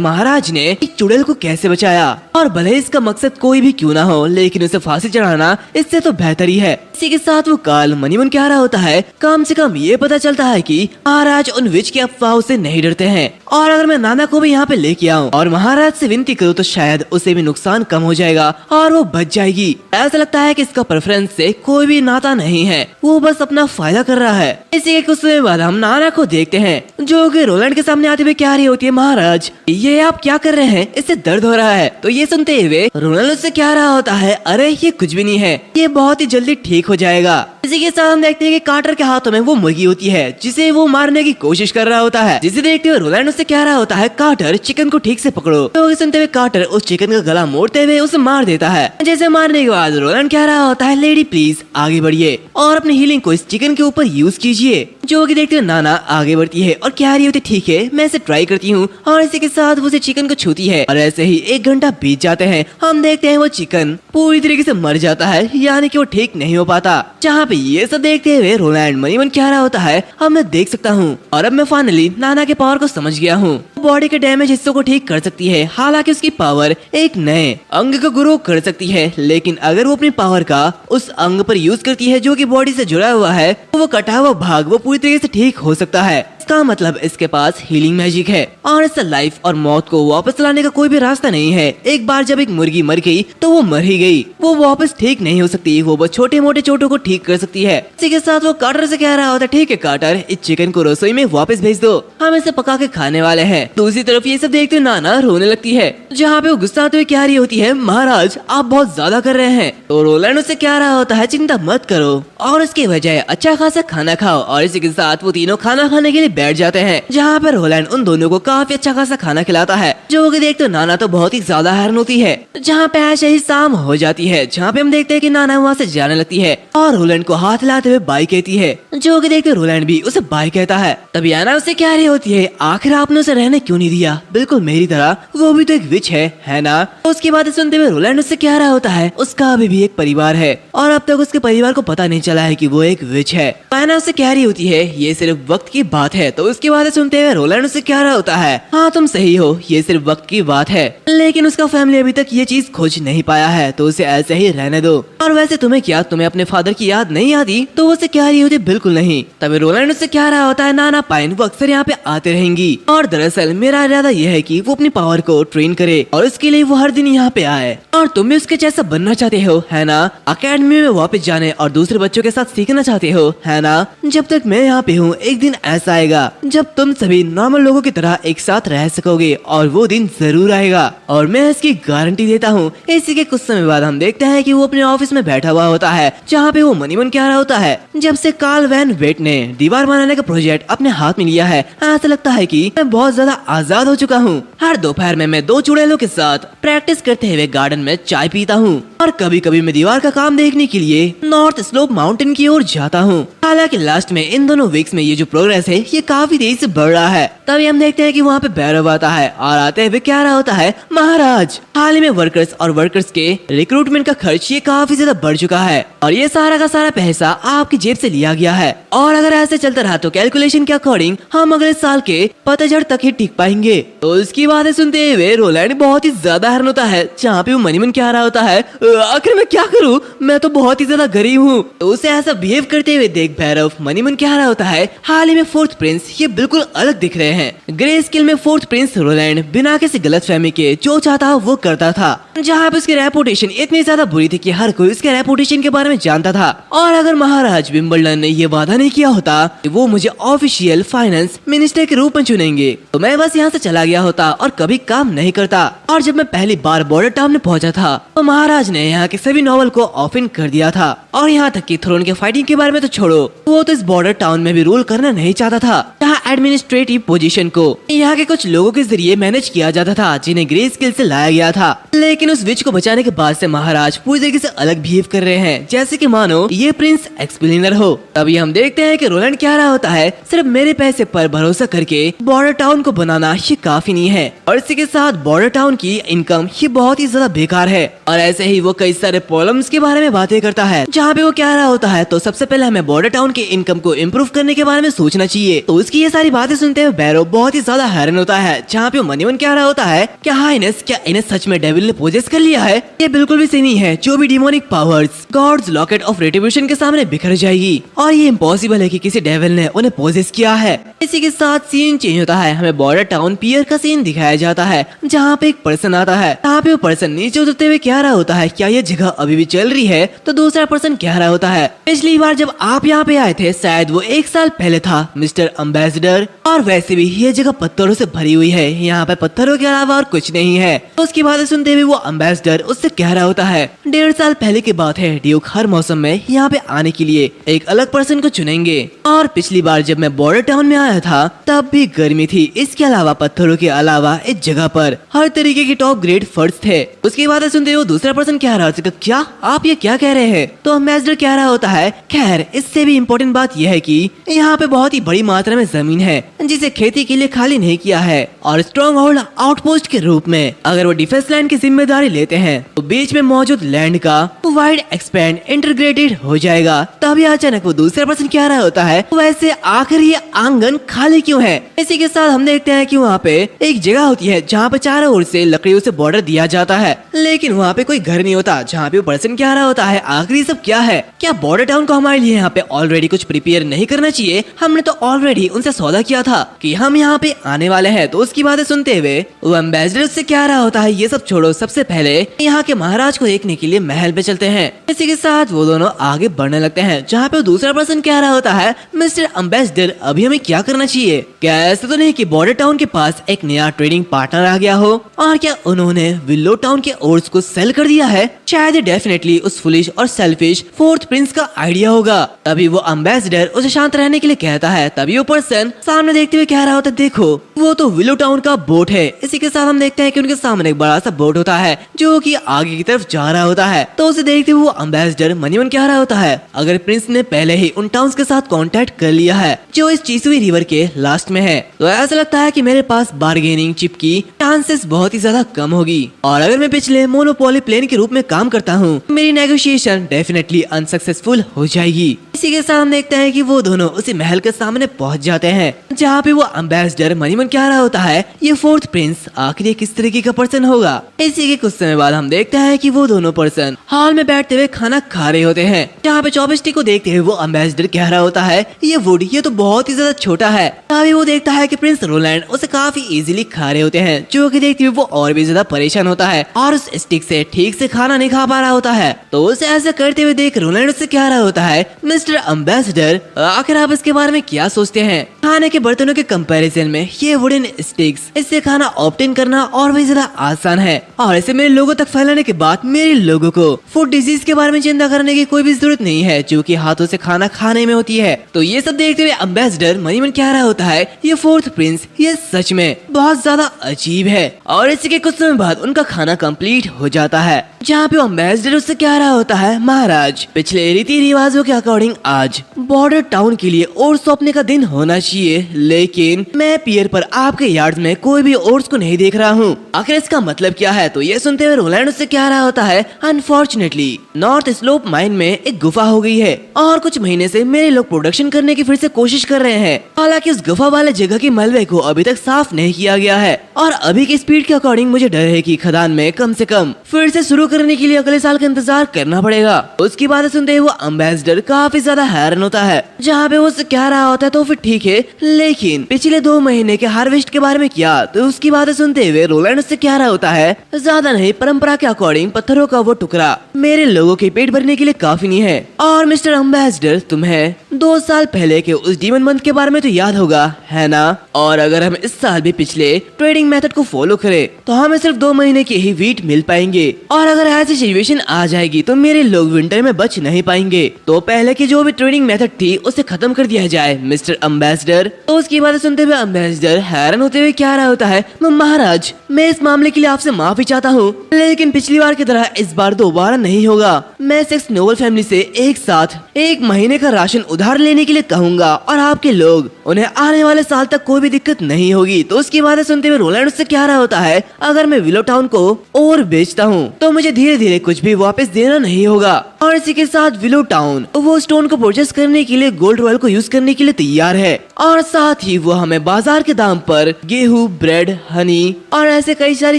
महाराज ने एक चुड़ैल को कैसे बचाया, और भले इसका मकसद कोई भी क्यों ना हो, लेकिन उसे फांसी चढ़ाना इससे तो बेहतर ही है। इसी के साथ वो कार्ल मनीमन कह रहा होता है, कम से कम ये पता चलता है कि महाराज उन विच की अफवाहों से नहीं डरते हैं, और अगर मैं नाना को भी यहाँ पे लेके आऊँ और महाराज से विनती करूँ तो शायद उसे भी नुकसान कम हो जाएगा और वो बच जाएगी। ऐसा लगता है कि इसका प्रेफरेंस से कोई भी नाता नहीं है, वो बस अपना फायदा कर रहा है। इसी के कुछ समय बाद हम नाना को देखते हैं, जो कि रोलैंड के सामने आते हुए कह रही होती है, महाराज ये आप क्या कर रहे हैं, इससे दर्द हो रहा है। तो ये सुनते हुए रोलैंड उससे कह रहा होता है, अरे ये कुछ भी नहीं है, ये बहुत ही जल्दी ठीक हो जाएगा। इसी के साथ हम देखते हैं कि कार्टर के हाथों में वो मुर्गी होती है जिसे वो मारने की कोशिश कर रहा होता है, जिसे देखते हुए रोलैंड उससे कह रहा होता है, कार्टर चिकन को ठीक से पकड़ो। तो ये सुनते हुए कार्टर उस चिकन का गला मोड़ते हुए उसे मार देता है। जैसे मारने के बाद रोलैंड कह रहा होता है, लेडी प्लीज आगे बढ़िए और अपनी हीलिंग को इस चिकन के ऊपर यूज कीजिए। जो कि देखते हुए नाना आगे बढ़ती है और कह रही होती ठीक है मैं इसे ट्राई करती हूँ, और इसी के साथ वो उसे चिकन को छूती है और ऐसे ही 1 घंटा बीत जाते हैं। हम देखते हैं वो चिकन पूरी तरीके से मर जाता है, यानी कि वो ठीक नहीं हो पाता। जहाँ पे ये सब देखते हुए रोलैंड मनी मन कह रहा होता है अब मैं देख सकता हूँ, और अब मैं फाइनली नाना के पावर को समझ गया हूँ। बॉडी के डैमेज हिस्सों को ठीक कर सकती है, हालांकि उसकी पावर एक नए अंग को ग्रो कर सकती है, लेकिन अगर वो अपनी पावर का उस अंग पर यूज करती है जो कि बॉडी से जुड़ा हुआ है, तो वो कटा हुआ भाग वो पूरी तरीके से ठीक हो सकता है। इसका मतलब इसके पास हीलिंग मैजिक है और इससे लाइफ और मौत को वापस लाने का कोई भी रास्ता नहीं है। एक बार जब एक मुर्गी मर गई तो वो मर ही गई, वो वापस ठीक नहीं हो सकती, वो बस छोटे मोटे चोटों को ठीक कर सकती है। इसी के साथ वो कार्टर से कह रहा होता है ठीक है कार्टर, इस चिकन को रसोई में वापस भेज दो, हम इसे पका के खाने वाले हैं। दूसरी तरफ ये सब देखते हुए नाना रोने लगती है, जहाँ पे वो गुस्सा आते हुए कह रही होती है महाराज आप बहुत ज्यादा कर रहे हैं। तो रोलैंड उससे कह रहा होता है चिंता मत करो और इसके बजाय अच्छा खासा खाना खाओ, और इसी के साथ वो तीनों खाना खाने के लिए बैठ जाते हैं, जहाँ पर रोलैंड उन दोनों को काफी अच्छा खासा खाना खिलाता है। जो कि देखते नाना तो बहुत ही ज्यादा हैरान होती है। जहाँ पे ऐसे ही शाम हो जाती है, जहाँ पे हम देखते हैं कि नाना वहाँ से जाने लगती है और रोलैंड को हाथ हिलाते हुए बाय कहती है, जो कि देखते रोलैंड भी उसे बाय कहता है। तभी आना उससे कह रही होती है आखिर आपने उसे रहने क्यों नहीं दिया, बिल्कुल मेरी तरह, वो भी तो एक विच है ना। उसकी बातें सुनते हुए रोलैंड उससे कह रहा होता है उसका अभी भी एक परिवार है और अब तक उसके परिवार को पता नहीं चला है कि वो एक विच है। आना उससे कह रही होती है ये सिर्फ वक्त की बात है। तो उसकी बातें सुनते हुए रोलैंड उससे कह रहा होता है हाँ तुम सही हो, ये सिर्फ वक्त की बात है, लेकिन उसका फैमिली अभी तक ये चीज खोज नहीं पाया है, तो उसे ऐसे ही रहने दो। और वैसे तुम्हें क्या, तुम्हें अपने फादर की याद नहीं आती? तो वो उसे कह रही होती बिल्कुल नहीं। तभी रोलैंड उससे कह रहा होता है नाना पाइन वो अक्सर यहाँ पे आते रहेंगी, और दरअसल मेरा इरादा यह है कि वो अपनी पावर को ट्रेन करे और उसके लिए वो हर दिन यहाँ पे आए, और तुम भी उसके जैसा बनना चाहते हो है ना, अकेडमी में वापस जाने और दूसरे बच्चों के साथ सीखना चाहते हो है ना। जब तक मैं यहाँ पे हूँ एक दिन ऐसा आएगा जब तुम सभी नॉर्मल लोगों की तरह एक साथ रह सकोगे, और वो दिन जरूर आएगा और मैं इसकी गारंटी देता हूँ। इसी के कुछ समय बाद हम देखते हैं कि वो अपने ऑफिस में बैठा हुआ होता है, जहाँ पे वो मनी मन कह रहा होता है जब से कार्ल वैन वेट ने दीवार बनाने का प्रोजेक्ट अपने हाथ में लिया है, ऐसा लगता है कि मैं बहुत ज्यादा आजाद हो चुका हूँ। हर दोपहर में मैं 2 चुड़ैलों के साथ प्रैक्टिस करते हुए गार्डन में चाय पीता हूँ, और कभी कभी मैं दीवार का काम देखने के लिए नॉर्थ स्लोप माउंटेन की ओर जाता हूँ। हालांकि लास्ट में इन दोनों वीक्स में ये जो प्रोग्रेस है ये काफी तेजी से बढ़ रहा है। तभी हम देखते हैं कि वहाँ पे भैरव आता है और आते हुए कह रहा होता है महाराज हाल ही में वर्कर्स के रिक्रूटमेंट का खर्च ये काफी ज्यादा बढ़ चुका है, और ये सारा का सारा पैसा आपकी जेब से लिया गया है, और अगर ऐसे चलता रहा तो कैलकुलेशन के अकॉर्डिंग हम अगले साल के पतझड़ तक ही टिक पाएंगे। तो उसकी बातें सुनते हुए रोलैंड बहुत ही ज्यादा हैरान होता है, जहाँ पे वो मनी मन कह रहा होता है आखिर मैं क्या करूँ, मैं तो बहुत ही ज्यादा गरीब हूँ। तो उसे ऐसा बिहेव करते हुए देख भैरव मनी मन कह रहा होता है हाल ही में 4th प्रिंस ये बिल्कुल अलग दिख रहे हैं। ग्रे स्केल में 4th प्रिंस रोलैंड बिना किसी गलतफहमी के जो चाहता वो करता था, जहाँ पे उसकी रेपुटेशन इतनी ज्यादा बुरी थी कि हर कोई उसके रेपुटेशन के बारे में जानता था। और अगर महाराज विंबलडन ने ये वादा नहीं किया होता कि वो मुझे ऑफिशियल फाइनेंस मिनिस्टर के रूप में चुनेंगे, तो मैं बस यहाँ से चला गया होता और कभी काम नहीं करता। और जब मैं पहली बार बॉर्डर टाउन में पहुंचा था तो महाराज ने यहाँ के सभी नॉवल को ऑफिन कर दिया था, और यहाँ तक कि थ्रोन के फाइटिंग के बारे में तो छोड़ो, वो तो इस बॉर्डर टाउन में भी रूल करना नहीं चाहता था। यहाँ एडमिनिस्ट्रेटिव पोजीशन को यहाँ के कुछ लोगों के जरिए मैनेज किया जाता था जिन्हें ग्रे स्केल से लाया गया था, लेकिन उस विच को बचाने के बाद से महाराज पूरी तरीके से अलग बिहेव कर रहे हैं, जैसे कि मानो ये प्रिंस एक्सप्लेनर हो। तभी हम देखते हैं कि रोलैंड कह रहा होता है सिर्फ मेरे पैसे पर भरोसा करके बॉर्डर टाउन को बनाना ये काफी नहीं है, और इसी के साथ बॉर्डर टाउन की इनकम ये बहुत ही ज्यादा बेकार है। और ऐसे ही वो कई सारे प्रॉब्लम्स के बारे में बातें करता है, जहाँ पे वो कह रहा होता है तो सबसे पहले हमें बॉर्डर टाउन के इनकम को इम्प्रूव करने के बारे में सोचना चाहिए। तो उसकी ये सारी बातें सुनते हुए बैरो बहुत ही ज्यादा हैरान होता है, जहाँ पे मनी मन कह रहा होता है क्या हाइनेस, क्या इन्हें सच में डेविल ने पोजेस कर लिया है? ये बिल्कुल भी सही नहीं है। जो भी demonic powers god's locket of retribution के सामने बिखर जाएगी, और ये इम्पॉसिबल है कि किसी डेविल ने उन्हें पोजेस किया है। इसी के साथ सीन चेंज होता है, हमें बॉर्डर टाउन पियर का सीन दिखाया जाता है, जहाँ पे एक पर्सन आता है, जहाँ पे वो पर्सन नीचे उतरते हुए कह रहा होता है क्या ये जगह अभी भी चल रही है? तो दूसरा पर्सन कह रहा होता है पिछली बार जब आप यहाँ पे आए थे शायद वो 1 साल पहले था मिस्टर अम्बेसडर, एम्बेसडर। और वैसे भी ये जगह पत्थरों से भरी हुई है, यहाँ पे पत्थरों के अलावा और कुछ नहीं है। तो उसकी बातें सुनते हुए वो एम्बेसडर उससे कह रहा होता है 1.5 साल पहले की बात है, ड्यूक हर मौसम में यहाँ पे आने के लिए एक अलग पर्सन को चुनेंगे। और पिछली बार जब मैं बॉर्डर टाउन में आया था तब भी गर्मी थी। इसके अलावा पत्थरों के अलावा इस जगह पर हर तरीके के टॉप ग्रेड फर्श थे। उसकी बातें सुनते हुए दूसरा पर्सन कह रहा होता है क्या आप ये क्या कह रहे हैं? तो एम्बेसडर कह रहा होता है खैर इससे भी इम्पोर्टेंट बात यह है कि यहाँ पे बहुत ही बड़ी मात्रा में जमीन है जिसे खेती के लिए खाली नहीं किया है और स्ट्रॉन्ग होल्ड आउटपोस्ट के रूप में अगर वो डिफेंस लैंड की जिम्मेदारी लेते हैं तो बीच में मौजूद लैंड का वाइड एक्सपेंड इंटीग्रेटेड हो जाएगा। तभी अचानक वो दूसरा पर्सन कह रहा होता है वैसे आखिर ये आंगन खाली क्यों है? इसी के साथ हम देखते हैं कि वहाँ पे एक जगह होती है जहाँ पे चारों ओर से लकड़ियों से बॉर्डर दिया जाता है, लेकिन वहाँ पे कोई घर नहीं होता। जहाँ पे वो पर्सन कह रहा होता है आखिर सब क्या है? क्या बॉर्डर टाउन को हमारे लिए यहाँ पे ऑलरेडी कुछ प्रिपेयर नहीं करना चाहिए? हमने तो ऑलरेडी उनसे सौदा किया था कि हम यहाँ पे आने वाले हैं। तो उसकी बातें सुनते हुए वो एम्बेसडर उससे कह रहा होता है ये सब छोड़ो, सबसे पहले यहाँ के महाराज को देखने के लिए महल पे चलते हैं। इसी के साथ वो दोनों आगे बढ़ने लगते हैं जहाँ पे दूसरा पर्सन कह रहा होता है मिस्टर एम्बेसडर अभी हमें क्या करना चाहिए? क्या ऐसा तो नहीं कि बॉर्डर टाउन के पास एक नया ट्रेडिंग पार्टनर आ गया हो और क्या उन्होंने विलो टाउन के ओर्स को सेल कर दिया है? शायद डेफिनेटली उस फुलिश और सेल्फिश फोर्थ प्रिंस का आइडिया होगा। तभी वो एम्बेसडर उसे शांत रहने के लिए कहता है। तभी वो पर्सन सामने देखते हुए कह रहा होता है देखो वो तो विलो टाउन का बोट है। इसी के साथ हम देखते हैं कि उनके सामने एक बड़ा सा बोट होता है जो कि आगे की तरफ जा रहा होता है। तो उसे देखते हुए वो एम्बेसडर मनी मन कह रहा होता है अगर प्रिंस ने पहले ही उन टाउन्स के साथ कांटेक्ट कर लिया है जो इस चिसुई रिवर के लास्ट में है तो ऐसा लगता है कि मेरे पास बार्गेनिंग चिप की चांसेस बहुत ही ज्यादा कम होगी। और अगर मैं पिछले मोनोपोली प्लेन के रूप में काम करता हूँ मेरी नेगोशिएशन डेफिनेटली अनसक्सेसफुल हो जाएगी। इसी के साथ हम देखते हैं कि वो दोनों उसी महल के सामने पहुंच जाते हैं जहाँ पे वो एम्बेसडर मनी मन कह रहा होता है ये फोर्थ प्रिंस आखिर किस तरीके का पर्सन होगा। इसी के कुछ समय बाद हम देखते हैं कि वो दोनों पर्सन हॉल में बैठते हुए खाना खा रहे होते हैं जहाँ पे चॉपस्टिक को देखते हुए वो एम्बेसडर कह रहा होता है ये वुड ये तो बहुत ही ज्यादा छोटा है। तभी वो देखता है कि प्रिंस रोलैंड उसे काफी इजीली खा रहे होते हैं जो कि देखते हुए वो और भी ज्यादा परेशान होता है और उस स्टिक से ठीक से खाना नहीं खा पा रहा होता है। तो उसे ऐसा करते हुए देख रोलैंड उससे कह रहा होता है मिस्टर एम्बेसडर आखिर आप इसके बारे में क्या सोचते हैं? खाने के बर्तनों के कंपैरिजन में ये वुडन स्टिक्स इससे खाना ऑब्टेन करना और भी ज्यादा आसान है और इसे मेरे लोगों तक फैलाने के बाद मेरे लोगों को फूड डिजीज के बारे में चिंता करने की कोई भी जरूरत नहीं है जो कि हाथों से खाना खाने में होती है। तो ये सब देखते हुए एम्बेसडर मनी मन कह रहा होता है ये फोर्थ प्रिंस ये सच में बहुत ज्यादा अजीब है। और इसी के कुछ समय बाद उनका खाना कंप्लीट हो जाता है जहाँ पे एम्बेसडर उससे कह रहा होता है महाराज पिछले रीति रिवाजों के अकॉर्डिंग आज बॉर्डर टाउन के लिए ओट्स सौंपने का दिन होना चाहिए, लेकिन मैं पियर पर आपके यार्ड में कोई भी ओट्स को नहीं देख रहा हूँ। आखिर इसका मतलब क्या है? तो ये सुनते हुए रोलैंड उससे कह रहा होता है अनफॉर्चुनेटली नॉर्थ स्लोप माइन में एक गुफा हो गई है और कुछ महीने से मेरे लोग प्रोडक्शन करने की फिर से कोशिश कर रहे हैं। हालांकि उस गुफा वाले जगह के मलबे को अभी तक साफ नहीं किया गया है और अभी की स्पीड के अकॉर्डिंग मुझे डर है कि खदान में कम से कम फिर से शुरू करने के लिए अगले साल का इंतजार करना पड़ेगा। उसकी बातें सुनते हुए वो एम्बेसडर काफी ज्यादा हैरान होता है जहाँ पे वो उससे कह रहा होता है तो फिर ठीक है, लेकिन पिछले 2 महीने के हार्वेस्ट के बारे में क्या? तो उसकी बातें सुनते हुए रोलैंड उससे कह रहा होता है ज्यादा नहीं, परंपरा के अकॉर्डिंग पत्थरों का वो टुकड़ा मेरे लोगों के पेट भरने के लिए काफी नहीं है। और मिस्टर एम्बेसडर तुम्हें 2 साल पहले के उस डीमन मंथ के बारे में तो याद होगा है ना? और अगर हम इस साल भी पिछले ट्रेडिंग मेथड को फॉलो करें तो हमें सिर्फ 2 महीने की ही वीट मिल पाएंगे और अगर ऐसी सिचुएशन आ जाएगी तो मेरे लोग विंटर में बच नहीं पाएंगे। तो पहले की जो भी ट्रेडिंग मेथड थी उसे खत्म कर दिया जाए मिस्टर एम्बेसडर। तो उसकी बातें सुनते हुए एम्बेसडर हैरान होते हुए कह रहा होता है महाराज मैं इस मामले के लिए आपसे माफी चाहता हूँ, लेकिन पिछली बार की तरह इस बार दोबारा नहीं होगा। मैं 6 नोबल फैमिली से एक साथ 1 महीने का राशन उधार लेने के लिए कहूंगा और आपके लोग उन्हें आने वाले साल तक कोई भी दिक्कत नहीं होगी। तो उसकी बातें सुनते हुए रोलैंड उससे कह रहा होता है अगर मैं विलो टाउन को और बेचता हूँ तो मुझे धीरे धीरे कुछ भी वापस देना नहीं होगा। और इसी के साथ विलो टाउन वो स्टोन को परचेस करने के लिए गोल्ड रॉयल को यूज करने के लिए तैयार है और साथ ही वो हमें बाजार के दाम पर गेहूं, ब्रेड, हनी और ऐसे कई सारी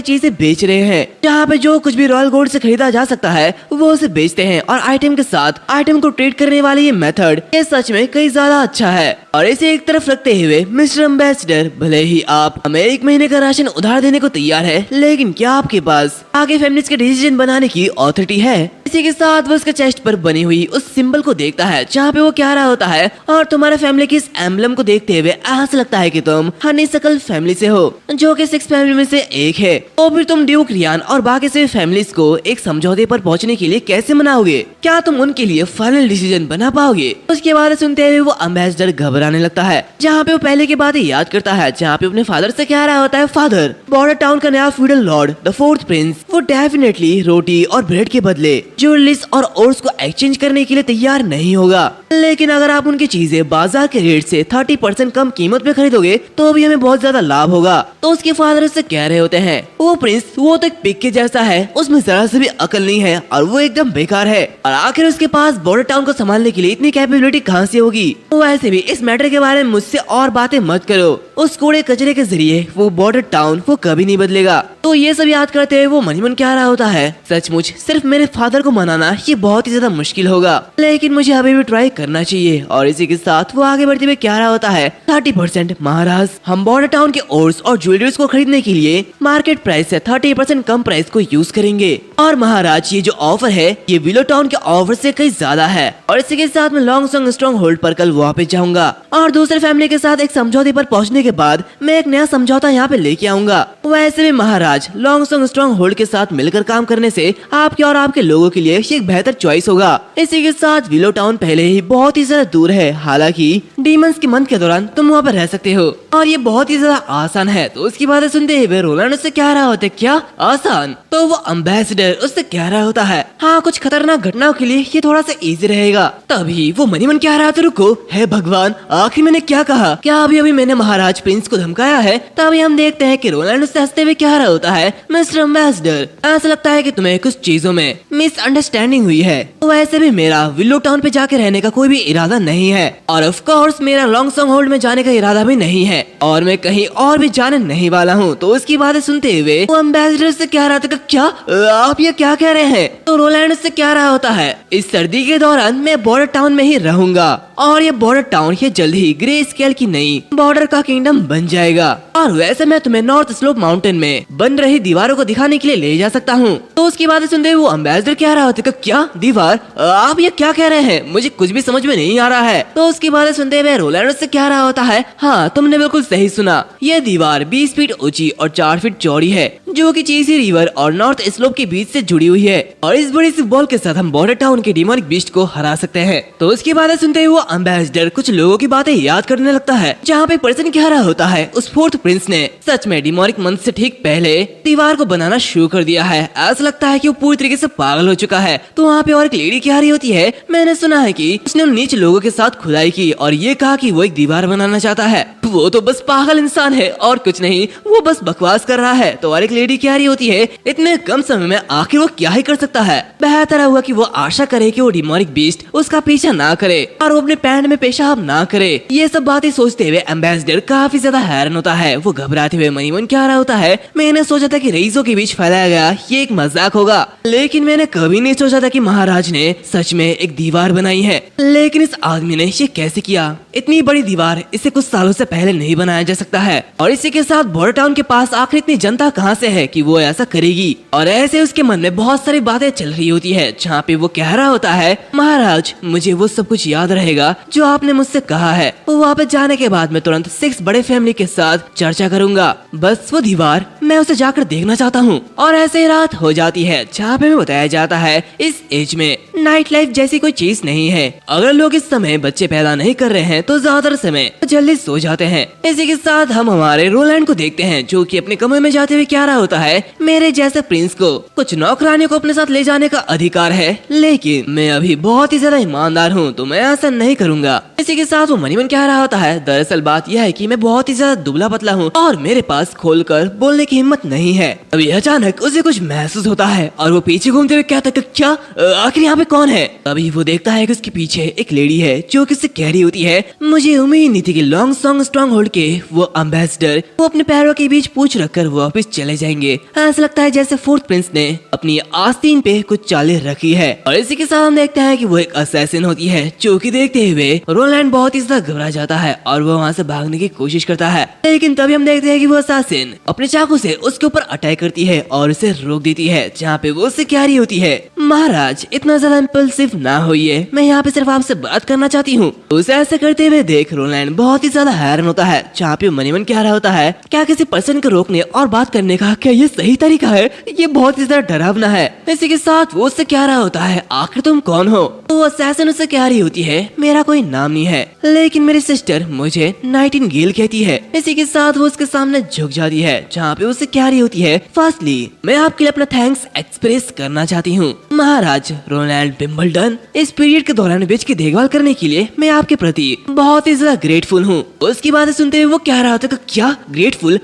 चीजें बेच रहे हैं जहाँ पे जो कुछ भी रॉयल गोल्ड से खरीदा जा सकता है वो उसे बेचते हैं और आइटम के साथ आइटम को ट्रेड करने वाले ये मेथड ये सच में कई ज्यादा अच्छा है। और इसे एक तरफ रखते हुए मिस्टर एम्बेसडर भले ही आप हमें 1 महीने का राशन उधार देने को तैयार है, लेकिन क्या आपके पास आगे फैमिलीज के डिसीजन बनाने की अथॉरिटी है? इसी के साथ वो उसके चेस्ट पर बनी हुई उस सिंबल को देखता है जहाँ पे वो कह रहा होता है, और तुम्हारे फैमिली की इस एम्बलम को देखते हुए ऐसा लगता है कि तुम हनीसकल फैमिली से हो, जो कि 6 फैमिली में से एक है। तो फिर तुम ड्यूक, रियान और बाकी से फैमिलीज को एक समझौते पर पहुंचने के लिए कैसे मनाओगे? क्या तुम उनके लिए फाइनल डिसीजन बना पाओगे? उसके बाद सुनते हुए वो एम्बेसडर घबराने लगता है, जहाँ पे वो पहले की बातें याद करता है, जहाँ पे अपने फादर से कह रहा होता है, फादर, बॉर्डर टाउन का नया feudal Lord the 4th Prince वो डेफिनेटली रोटी और ब्रेड के बदले ज्वेलरीज और ओट्स को एक्सचेंज करने के लिए तैयार नहीं होगा, लेकिन अगर आप उनकी चीजें बाजार के रेट से 30% कम कीमत पे खरीदोगे तो भी हमें बहुत ज्यादा लाभ होगा। तो उसके फादर उससे कह रहे होते हैं, वो प्रिंस वो तो एक पिग के जैसा है, उसमें जरा से भी अकल नहीं है और वो एकदम बेकार है, और आखिर उसके पास बॉर्डर टाउन को संभालने के लिए इतनी कैपेबिलिटी कहाँ से होगी? वैसे भी इस मैटर के बारे में मुझसे और बातें मत करो, उस कूड़े कचरे के जरिए वो बॉर्डर टाउन वो कभी नहीं बदलेगा। तो ये सब याद करते हुए वो मन ही मन कह रहा होता है, सचमुच सिर्फ मेरे फादर को मनाना ये बहुत ही ज्यादा मुश्किल होगा, लेकिन मुझे अभी भी ट्राई करना चाहिए। और इसी के साथ वो आगे बढ़ते हुए कह रहा होता है, 30% महाराज, हम बॉर्डर टाउन के ओट्स और ज्वेलरीज को खरीदने के लिए मार्केट प्राइस से 30% कम प्राइस को यूज करेंगे। और महाराज ये जो ऑफर है ये विलो टाउन के ऑफर से कहीं ज्यादा है। और इसी के साथ मैं लॉन्ग सॉन्ग स्ट्रॉन्ग होल्ड पर कल वापस जाऊंगा और दूसरे फैमिली के साथ एक समझौते पर पहुंचने के बाद मैं एक नया समझौता यहाँ पे लेके आऊंगा। वैसे भी महाराज, लॉन्ग सॉन्ग स्ट्रॉन्ग होल्ड के साथ मिलकर काम करने से आपके और आपके लोगों के लिए ये एक बेहतर चॉइस होगा। इसी के साथ विलो टाउन पहले ही बहुत ही ज्यादा दूर है, हालांकि डीमंस के मंथ के दौरान तुम वहाँ पर रह सकते हो और ये बहुत ही ज्यादा आसान है। तो उसकी बातें सुनते हुए रोलैंड उससे कह रहा होता है, क्या आसान? तो वो एम्बेसडर उससे कह रहा होता है, हाँ कुछ खतरनाक घटनाओं के लिए ये थोड़ा सा इजी रहेगा। तभी वो मनी मन कह रहा था, रुको, है भगवान, आखिर मैंने क्या कहा? क्या अभी अभी मैंने महाराज प्रिंस को धमकाया है? तभी हम देखते हैं कि रोलैंड उससे हंसते हुए कह रहा होता है, मिस्टर एम्बेसडर, ऐसा लगता है कि तुम्हें कुछ चीजों में मिसअंडरस्टैंडिंग हुई है। वैसे भी मेरा विलो टाउन पे जाके रहने का कोई भी इरादा नहीं है, और ऑफ कोर्स मेरा लॉन्ग सॉन्ग होल्ड में जाने का इरादा भी नहीं है, और मैं कहीं और भी जाने नहीं वाला हूँ। तो उसकी बातें सुनते हुए वो एम्बेसडर से कह रहा था, क्या आप ये क्या कह रहे हैं? तो रोलैंड से कह रहा होता है, इस सर्दी के दौरान मैं बॉर्डर टाउन में ही रहूंगा और ये बॉर्डर टाउन ये जल्द ही ग्रे स्केल की नई बॉर्डर का किंगडम बन जाएगा, और वैसे मैं तुम्हें नॉर्थ स्लोप माउंटेन में बन रही दीवारों को दिखाने के लिए ले जा सकता हूँ। तो उसकी बातें सुनते हुए वो एम्बेसडर कह रहा होता है, क्या दीवार? आप ये क्या कह रहे हैं? मुझे कुछ भी समझ में नहीं आ रहा है। तो उसकी बातें सुनते हुए रोलैंड से कह रहा होता है, हाँ तुमने बिल्कुल सही सुना, ये दीवार 20 फीट ऊंची और 4 फीट चौड़ी है, जो कि चीसी रिवर और नॉर्थ स्लोप के बीच से जुड़ी हुई है, और इस बड़ी सी बॉल के साथ हम बॉर्डर टाउन के डिमोनिक बीस्ट को हरा सकते हैं। तो उसकी बातें सुनते हुए वो एम्बेसडर कुछ लोगों की बातें याद करने लगता है, जहाँ पे पर्सन कह रहा होता है, उस 4th प्रिंस ने सच में डिमोनिक मंथ से ठीक पहले दीवार को बनाना शुरू कर दिया है। ऐसा लगता है कि वो पूरी तरीके से पागल हो चुका है। तो वहाँ पे और एक लेडी कह रही होती है, मैंने सुना है कि उसने उन नीच लोगों के साथ खुदाई की और ये कहा कि वो एक दीवार बनाना चाहता है। वो तो बस पागल इंसान है और कुछ नहीं, वो बस बकवास कर रहा है। तो और एक लेडी कह रही होती है, इतने कम समय में आखिर वो क्या ही कर सकता है? बेहतर हुआ कि वो आशा करे कि वो डिमोनिक बीस्ट उसका पीछा ना करे और वो अपने पैंट में पेशाब ना करे। ये सब बातें सोचते हुए एम्बेसडर काफी ज्यादा हैरान होता है। वो घबराते हुए मनी मन कह रहा होता है, मैंने सोचा था कि रईसों के बीच फैलाया गया ये एक मजाक होगा, लेकिन मैंने कभी नहीं सोचा था कि महाराज ने सच में एक दीवार बनाई है। लेकिन इस आदमी ने ये कैसे किया? इतनी बड़ी दीवार इसे कुछ सालों से पहले नहीं बनाया जा सकता है, और इसी के साथ बॉर्डर टाउन के पास आखिर इतनी जनता कहाँ से है कि वो ऐसा करेगी? और ऐसे उसके मन में बहुत सारी बातें चल रही होती है, जहाँ पे वो कह रहा होता है, महाराज मुझे वो सब कुछ याद रहेगा जो आपने मुझसे कहा है। वो वापस जाने के बाद मैं तुरंत 6 बड़े फैमिली के साथ चर्चा करूंगा। बस वो दीवार मैं उसे जाकर देखना चाहता हूँ। और ऐसे ही रात हो जाती है, जहाँ पे हमें बताया जाता है इस एज में नाइट लाइफ जैसी कोई चीज नहीं है। अगर लोग इस समय बच्चे पैदा नहीं कर रहे हैं तो ज्यादातर समय जल्दी सो जाते हैं। इसी के साथ हम हमारे रोलैंड को देखते हैं, जो कि अपने कमरे में जाते हुए कह रहा होता है, मेरे जैसे प्रिंस को कुछ नौकरानियों को अपने साथ ले जाने का अधिकार है, लेकिन मैं अभी बहुत ही ज्यादा ईमानदार हूँ तो मैं ऐसा नहीं करूँगा। इसी के साथ वो मनी मन कह रहा होता है, दरअसल बात यह है कि मैं बहुत ही ज्यादा दुबला पतला हूँ और मेरे पास खोलकर बोलने की हिम्मत नहीं है। अभी अचानक उसे कुछ महसूस होता है और वो पीछे घूमते हुए कहता है, क्या आखिर यहाँ पे कौन है? अभी वो देखता है कि उसके पीछे एक लेडी है, जो कि उससे कह रही होती है, मुझे उम्मीद नहीं थी कि लॉन्ग सॉन्ग स्ट्रॉन्ग होल्ड के वो एम्बेसडर वो अपने पैरों के बीच पूछ रखकर वापस चले जाएंगे। ऐसा लगता है जैसे 4th प्रिंस ने अपनी आस्तीन पे कुछ चालें रखी है। और इसी के साथ हम देखते हैं कि वो एक असैसिन होती है, जो कि देखते हुए रोलैंड बहुत ही ज्यादा घबरा जाता है और वो वहाँ से भागने की कोशिश करता है। लेकिन तभी हम देखते हैं कि वो असैसिन अपने चाकू से उसके ऊपर अटैक करती है और उसे रोक देती है, जहाँ पे वो उससे कह रही होती है, महाराज इतना ज्यादा इम्पल्सिव ना होइए, मैं यहाँ पे सिर्फ आपसे बात करना चाहती हूँ। उसे ऐसे करते हुए देख रोलैंड बहुत ही ज्यादा हैरान होता है, जहाँ पे मनी मन कह रहा होता है, क्या किसी पर्सन को रोकने और बात करने का क्या ये सही तरीका है? ये बहुत ही ज्यादा डरावना है। इसी के साथ वो उससे कह रहा होता है, आखिर तुम कौन हो? तो असैसिन उससे कह रही होती है, मेरा कोई नाम नहीं है, लेकिन मेरी सिस्टर मुझे नाइटिंगेल कहती है। इसी के साथ वो उसके सामने झुक जाती है, जहाँ पे उससे कह रही होती है, फर्स्टली मैं आपके लिए अपना थैंक्स एक्सप्रेस करना चाहती हूँ महाराज रोलैंड विंबलडन। इस पीरियड के दौरान विच की देखभाल करने के लिए मैं आपके प्रति बहुत ही ज्यादा ग्रेटफुल हूँ। उसकी बातें सुनते हुए वो कह रहा होता है, क्या ग्रेटफुल?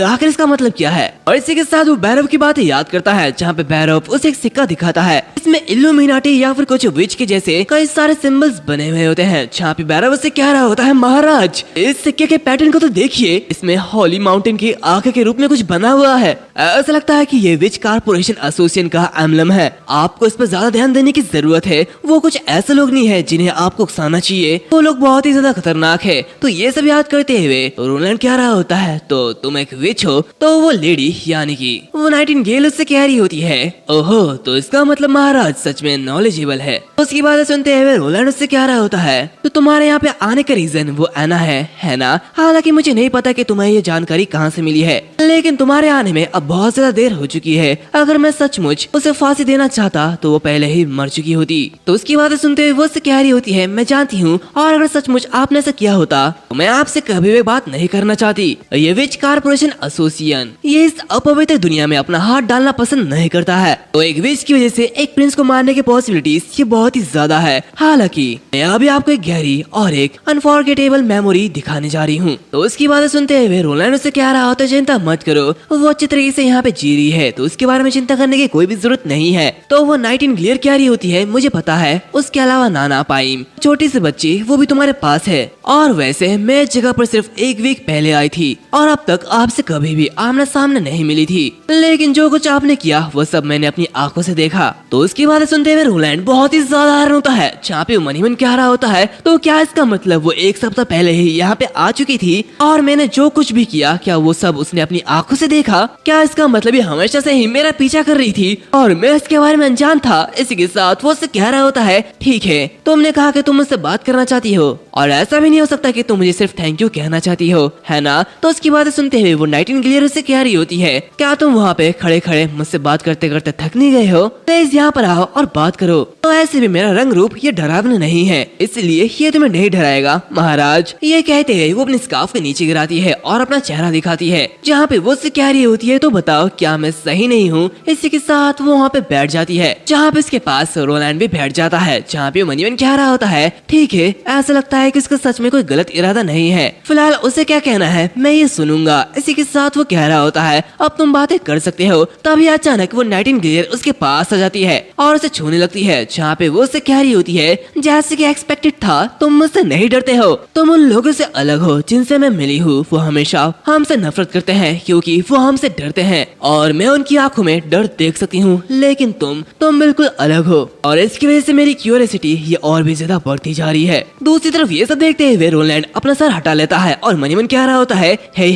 आखिर इसका मतलब क्या है? और इसी के साथ वो बैरव की बातें याद करता है, जहाँ पे बैरव उसे एक सिक्का दिखाता है, इसमें इल्यूमिनाटी या फिर कुछ विच के जैसे कई सारे सिंबल्स बने हुए होते हैं। जहाँ पे बैरव उससे कह रहा होता है, महाराज इस सिक्के के पैटर्न को तो देखिए, इसमें हॉली माउंटेन की आंख के रूप में कुछ बना हुआ है। ऐसा लगता है कि ये विच कारपोरेशन एसोसिएशन का एम्बलम है। आपको इस पर ज्यादा ध्यान देने की जरूरत है। वो कुछ ऐसे लोग नहीं है जिन्हें आपको उकसाना चाहिए, वो लोग बहुत ही ज्यादा खतरनाक है। तो ये सब याद करते हुए रोलैंड कह रहा होता है, तो तुम एक विच हो? तो वो लेडी यानी कि वो नाइटिंगेल उससे कह रही होती है, ओहो तो इसका मतलब महाराज सच में नॉलेजेबल है। उसकी बातें सुनते हुए रोलैंड उससे कह रहा होता है, तो तुम्हारे यहाँ पे आने का रीजन वो एना है ना? हालांकि मुझे नहीं पता कि तुम्हें ये जानकारी कहाँ से मिली है, लेकिन तुम्हारे आने में अब बहुत ज्यादा देर हो चुकी है। अगर मैं सचमुच उसे फांसी देना चाहता तो वो पहले ही मर चुकी होती। तो उसकी बातें सुनते हुए वो उससे कह रही होती है, मैं जानती हूँ, और अगर सचमुच आपने ऐसा किया होता तो मैं आपसे कभी भी बात नहीं करना चाहती। ये विच कारपोरेशन एसोसिएशन ये इस अपवित्र दुनिया में अपना हाथ डालना पसंद नहीं करता है। तो एक विच की वजह से एक प्रिंस को मारने की पॉसिबिलिटीज ये बहुत ही ज्यादा है। हालांकि मैं अभी आपको एक गहरी और एक अनफॉरगेटेबल मेमोरी दिखाने जा रही हूँ। तो उसकी बातें सुनते हुए रोलैंड उससे कह रहा होता है, चिंता मत करो, वो अच्छी तरीके से यहाँ पे जी रही है, तो उसके बारे में चिंता करने की कोई भी जरूरत नहीं है। तो वो नाइटिंगेल कह रही होती है, मुझे पता है, उसके अलावा नाना पाइम छोटी सी बच्ची वो भी तुम्हारे पास है, और वैसे मैं इस जगह पर सिर्फ एक वीक पहले आई थी और अब तक आपसे कभी भी आमने सामने नहीं मिली थी, लेकिन जो कुछ आपने किया वो सब मैंने अपनी आंखों से देखा। तो उसकी बातें सुनते हुए रोलैंड बहुत ही ज्यादा हैरान होता है, जहाँ पे मनी मन कह रहा होता है, तो क्या इसका मतलब वो एक सप्ताह पहले ही यहाँ पे आ चुकी थी और मैंने जो कुछ भी किया क्या वो सब उसने अपनी आंखों से देखा? क्या इसका मतलब ये हमेशा से ही मेरा पीछा कर रही थी और मैं इसके बारे में अनजान था? इसी के साथ वो उससे कह रहा होता है, ठीक है तुमने कहा कि तुम मुझसे बात करना चाहती हो और ऐसा भी नहीं हो सकता कि तुम मुझे सिर्फ थैंक यू कहना चाहती हो, है ना? तो उसकी बातें सुनते हुए वो नाइटिंगेल उससे कह रही होती है, क्या तुम वहाँ पे खड़े खड़े मुझसे बात करते करते थक नहीं गए हो? प्लीज यहाँ पर आओ और बात करो। तो ऐसे भी मेरा रंग रूप ये डरावना नहीं है, इसलिए ये तुम्हें नहीं डराएगा महाराज। ये कहते हुए वो अपने स्कार्फ के नीचे गिराती है और अपना चेहरा दिखाती है, जहाँ पे वो उससे कह रही होती है, तो बताओ क्या मैं सही नहीं हूँ? इसी के साथ वो वहाँ पे बैठ जाती है, जहाँ पे उसके पास रोलैंड भी बैठ जाता है, जहाँ पे मनी मन कह रहा होता है, ठीक है ऐसा लगता है कि इसका सच में कोई गलत इरादा नहीं है, फिलहाल उसे क्या कहना है मैं ये सुनूंगा। इसी के साथ वो कह रहा होता है, अब तुम बातें कर सकते हो। तभी अचानक वो नाइटिंगेल उसके पास आ जाती है और उसे छूने लगती है, जहाँ पे वो उससे कह रही होती है, जैसे कि एक्सपेक्टेड था तुम मुझसे नहीं डरते हो, तुम उन लोगों से अलग हो जिनसे मैं मिली हूँ, वो हमेशा हमसे नफरत करते हैं क्योंकि वो हमसे डरते हैं और मैं उनकी आंखों में डर देख सकती हूँ, लेकिन तुम बिल्कुल अलग हो और इसकी वजह से मेरी क्यूरियोसिटी ये और भी ज्यादा बढ़ती जा रही है। दूसरी तरफ ये सब देखते हुए रोलैंड अपना सर हटा लेता है और मनी मन कह रहा होता है, हे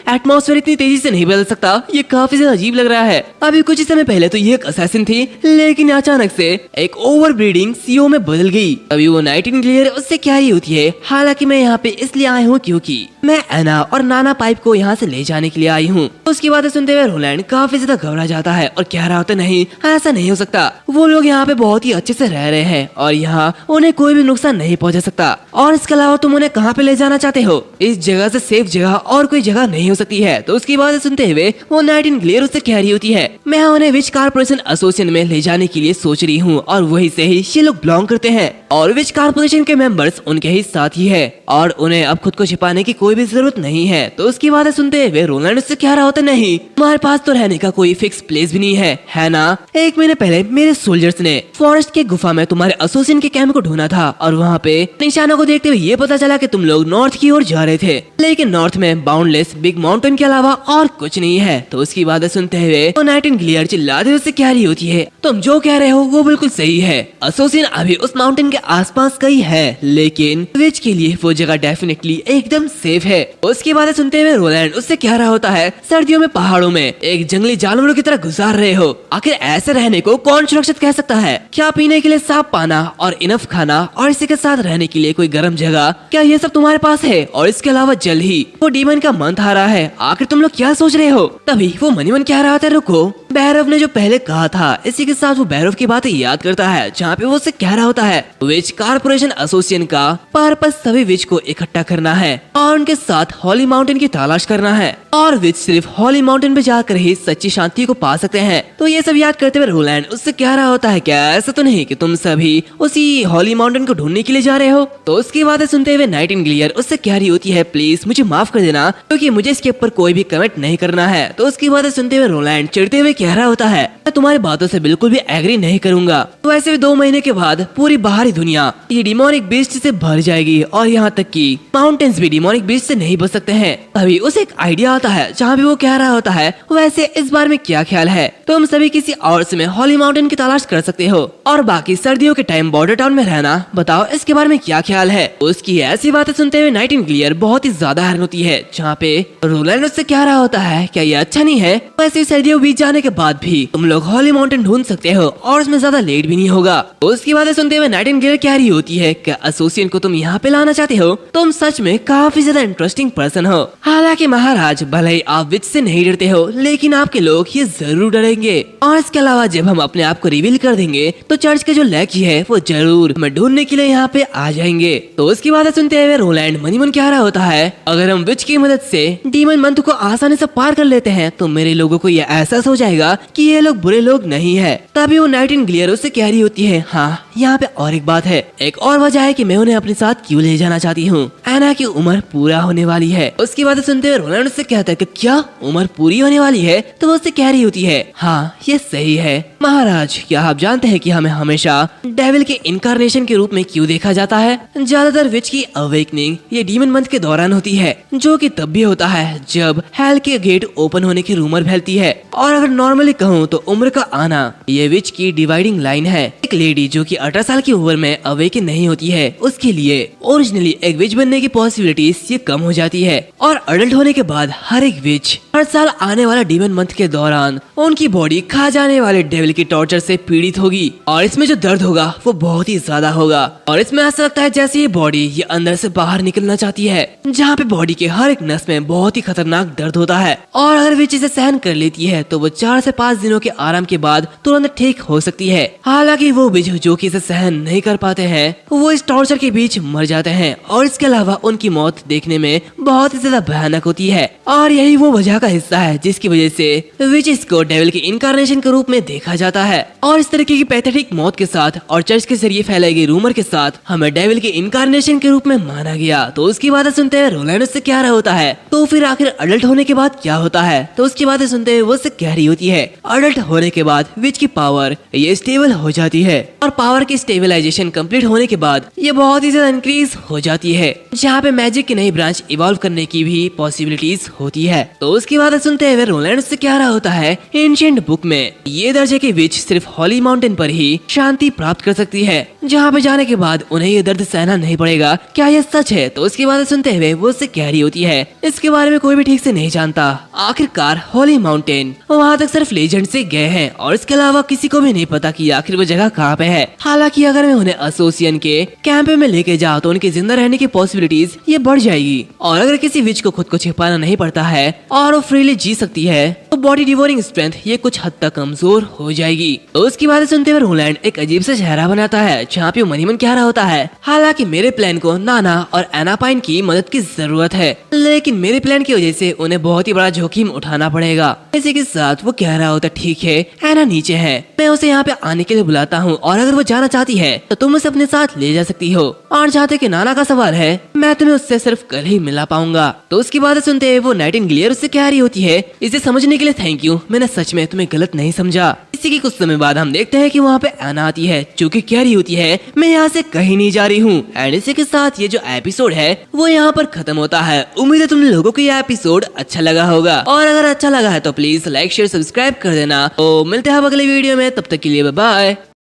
एटमॉस्फेयर इतनी तेजी से नहीं बदल सकता, ये काफी ज्यादा अजीब लग रहा है। अभी कुछ समय पहले तो ये एक असैसिन थी, लेकिन अचानक से एक ओवर ब्रीडिंग सीओ में बदल गई। अभी वो नाइटिंगेल उससे कह रही होती है, हालांकि मैं यहाँ पे इसलिए आई हूँ क्योंकि मैं एना और नाना पाइप को यहाँ से ले जाने के लिए आई हूँ। उसकी बातें सुनते हुए रोलैंड काफी ज्यादा घबरा जाता है और कह रहा होता नहीं, ऐसा नहीं हो सकता, वो लोग यहाँ पे बहुत ही अच्छे से रह रहे हैं और यहाँ उन्हें कोई भी नुकसान नहीं पहुँचा सकता, और इसके अलावा तुम उन्हें कहाँ पे ले जाना चाहते हो? इस जगह से सेफ जगह और कोई जगह नहीं हो सकती है। तो उसकी बातें सुनते हुए वो नाइटिंगेल उससे कह रही होती है, मैं उन्हें विच कारपोरेशन एसोसिएशन में ले जाने के लिए सोच रही हूँ और वही से ही ये लोग बिलोंग करते हैं और विच कारपोरेशन के मेंबर्स उनके ही साथ ही है और उन्हें अब खुद को छिपाने की कोई भी जरूरत नहीं है। तो उसकी बातें सुनते हुए रोलैंड उससे कह रहा होता, नहीं तुम्हारे पास तो रहने का कोई फिक्स प्लेस भी नहीं है ना? एक महीने पहले मेरे सोल्जर्स ने फॉरेस्ट के गुफा में तुम्हारे एसोसिएशन के कैंप को ढूंढा था और वहाँ पे निशानों को देखते हुए ये पता चला कि तुम लोग नॉर्थ की ओर जा रहे थे, लेकिन नॉर्थ में बाउंडलेस बिग माउंटेन के अलावा और कुछ नहीं है। तो उसकी बातें सुनते हुए वो नाइटिंगेल चिल्लाते हुए उससे कह रही होती है, तुम जो कह रहे हो वो बिल्कुल सही है, एसोसिएशन अभी उस माउंटेन के आसपास कहीं है, लेकिन विच के लिए वो जगह डेफिनेटली एकदम सेफ है। उसकी बातें सुनते हुए रोलैंड उससे कह रहा होता है, सर्दियों में पहाड़ों में एक जंगली जानवरों की तरह गुजार रहे हो, आखिर ऐसे रहने को कौन सुरक्षित कह सकता है? क्या पीने के लिए साफ पाना और इनफ खाना और इसी के साथ रहने के लिए कोई गर्म जगह, क्या ये सब तुम्हारे पास है? और इसके अलावा जल्द ही वो डीमन का मंथ आ रहा है, आखिर तुम लोग क्या सोच रहे हो? तभी वो मनी मन कह रहा था, रुको, भैरव ने जो पहले कहा था। इसी के साथ वो भैरव की बातें याद करता है, जहाँ पे वो उससे कह रहा होता है, विच कारपोरेशन एसोसिएशन का पर्पस सभी विच को इकट्ठा करना है और उनके साथ हॉली माउंटेन की तलाश करना है, और विच सिर्फ हॉली माउंटेन पे जाकर ही सच्ची शांति को पा सकते हैं। तो ये सब याद करते हुए रोलैंड उससे कह रहा होता है, क्या ऐसा तो नहीं कि तुम सभी उसी हॉली माउंटेन को ढूंढने के लिए जा रहे हो? तो उसकी बातें सुनते हुए नाइटिंगेल उससे कह रही होती है, प्लीज मुझे माफ कर देना, क्योंकि मुझे इसके ऊपर कोई भी कमेंट नहीं करना है। तो उसकी बातें सुनते हुए रोलैंड चिढ़ते हुए कह रहा होता है, मैं तुम्हारी बातों से बिल्कुल भी एग्री नहीं करूंगा। तो ऐसे भी 2 महीने के बाद पूरी बाहरी दुनिया ये डिमोनिक बीस्ट से भर जाएगी और यहाँ तक कि माउंटेन्स भी डिमोनिक बीस्ट से नहीं बच सकते हैं। तभी उसे एक आइडिया आता है, जहाँ भी वो कह रहा होता है, वैसे इस बार में क्या ख्याल है, तुम सभी किसी और समय हॉली माउंटेन की तलाश कर सकते हो और बाकी सर्दियों के टाइम बॉर्डर टाउन में रहना, बताओ इसके बारे में क्या ख्याल है? उसकी ऐसी बातें सुनते हुए नाइटिंगेल बहुत ही ज्यादा हैरान होती है, जहाँ पे रोलैंड उससे कह रहा होता है, क्या ये अच्छा नहीं है? वैसे सर्दियों बीत जाने के बाद भी तुम लोग हॉली माउंटेन ढूंढ सकते हो और उसमें ज्यादा लेट भी नहीं होगा। उसकी बातें सुनते हुए नाइटिंगेल कह रही होती है, क्या एसोसिएशन को तुम यहाँ पे लाना चाहते हो? तुम सच में काफी ज्यादा इंटरेस्टिंग पर्सन हो। हालांकि महाराज, भले ही आप विच से नहीं डरते हो, लेकिन आपके लोग ये जरूर डरेंगे, और इसके अलावा जब हम अपने आप को रिवील कर देंगे तो चर्च के जो लैकी है वो जरूर हमें ढूंढने के लिए यहाँ पे आ जाएंगे। तो उसकी बातें सुनते हुए रोलैंड मनी मन कह रहा होता है, अगर हम विच की मदद से डीमन मंथ को आसानी से पार कर लेते हैं तो मेरे लोगों को यह एहसास हो जाएगा कि ये लोग बुरे लोग नहीं है। तभी वो नाइटिंगेल उससे कह रही होती है, हाँ यहाँ पे और एक बात है, एक और वजह है कि मैं उन्हें अपने साथ क्यों ले जाना चाहती हूँ। एना की उम्र पूरा होने वाली है। उसकी बातें सुनते हुए रोलैंड उससे कहता है कि क्या उम्र पूरी होने वाली है? तो वो उससे कह रही होती है, हाँ ये सही है महाराज, क्या आप जानते हैं कि हमें हमेशा डेविल के इनकारनेशन के रूप में क्यों देखा जाता है? ज्यादातर विच की अवेकनिंग ये डीमन मंथ के दौरान होती है, जो कि तब भी होता है जब हेल के गेट ओपन होने की रूमर फैलती है। और अगर नॉर्मली कहूँ तो उम्र का आना ये विच की डिवाइडिंग लाइन है। एक लेडी जो कि 18 साल की उम्र में अवेकन नहीं होती है, उसके लिए ओरिजिनली एक विच बनने की पॉसिबिलिटीज ये कम हो जाती है, और अडल्ट होने के बाद हर एक विच हर साल आने वाला डीमन मंथ के दौरान उनकी बॉडी खा जाने वाले डेविल की टॉर्चर से पीड़ित होगी, और इसमें जो दर्द होगा वो बहुत ही ज्यादा होगा, और इसमें ऐसा लगता है जैसे ये बॉडी ये अंदर से बाहर निकलना चाहती है, जहाँ पे बॉडी के हर एक नस में बहुत ही खतरनाक दर्द होता है। और अगर विच इसे सहन कर लेती है तो वो 4 से 5 दिनों के आराम के बाद तुरंत ठीक हो सकती है। हालांकि वो विच जो कि इसे सहन नहीं कर पाते हैं वो इस टॉर्चर के बीच मर जाते हैं, और इसके अलावा उनकी मौत देखने में बहुत ही ज्यादा भयानक होती है। और यही वो वजह का हिस्सा है जिसकी वजह से विचेस को डेविल के इनकारनेशन के रूप में देखा जाता है। और इस तरीके की पैथेटिक मौत के साथ और चर्च के जरिए फैलाई गई रूमर के साथ हमें डेविल के इनकारनेशन के रूप में माना गया। तो उसकी बातें सुनते हुए रोलैंड उससे कह रहा होता है, तो फिर आखिर अडल्ट होने के बाद क्या होता है? तो उसकी बातें सुनते हुए वो उससे कह रही होती है, अडल्ट होने के बाद विच की पावर ये स्टेबल हो जाती है, और पावर की स्टेबलाइजेशन कंप्लीट होने के बाद ये बहुत ही ज्यादा इंक्रीज हो जाती है, जहाँ पे मैजिक की नई ब्रांच इवॉल्व करने की भी पॉसिबिलिटीज होती है। तो उसकी बातें सुनते हुए रोलैंड उससे कह रहा होता है, एंशिएंट बुक में ये दर्ज है कि विच सिर्फ हॉली माउंटेन पर ही शांति प्राप्त कर सकती है, जहाँ पे जाने के बाद उन्हें ये दर्द सहना नहीं पड़ेगा। क्या ये सच है? तो उसकी बातें सुनते हुए वो उससे कह रही होती है, इसके बारे में कोई भी ठीक से नहीं जानता। आखिरकार हॉली माउंटेन वहाँ तक सिर्फ लेजेंड से गए हैं, और इसके अलावा किसी को भी नहीं पता कि आखिर वो जगह कहाँ पे है। हालांकि अगर मैं उन्हें एसोसिएशन के कैंप में लेके जाऊँ तो उनके जिंदा रहने की पॉसिबिलिटीज ये बढ़ जाएगी, और अगर किसी विच को खुद को छिपाना नहीं पड़ता है और वो फ्रीली जी सकती है तो बॉडी डिवोरिंग स्ट्रेंथ ये कुछ हद तक कमजोर हो जाएगी। तो उसकी बातें सुनते हुए रोलैंड एक अजीब सा चेहरा बनाता है, जहाँ पे मनी मन कह रहा होता है, हालांकि मेरे प्लान को नाना और एना पाइन की मदद की जरूरत है, लेकिन मेरे प्लान की वजह से उन्हें बहुत ही बड़ा जोखिम उठाना पड़ेगा। इसी के साथ वो कह रहा होता, ठीक है एना नीचे है, मैं उसे यहाँ पे आने के लिए बुलाता हूँ, और अगर वो जाना चाहती है तो तुम उसे अपने साथ ले जा सकती हो। और जहाँ तक नाना का सवाल है, मैं तुम्हें उससे सिर्फ कल ही मिला पाऊंगा। तो उसकी बातें सुनते हुए वो नाइटिंगेल उससे कह रही होती है, इसे समझने के लिए थैंक यू, मैंने सच में तुम्हें गलत नहीं समझा। इसी के कुछ समय बाद हम देखते हैं कि वहाँ पे एना आती है, जो कि कह रही होती है, मैं यहाँ से कहीं नहीं जा रही हूँ। एंड इसी के साथ ये जो एपिसोड है वो यहाँ पर खत्म होता है। उम्मीद है तुम लोगों को ये एपिसोड अच्छा लगा होगा, और अगर अच्छा लगा है तो प्लीज लाइक शेयर सब्सक्राइब कर देना। तो मिलते हैं अगले वीडियो में, तब तक के लिए बाय बाय।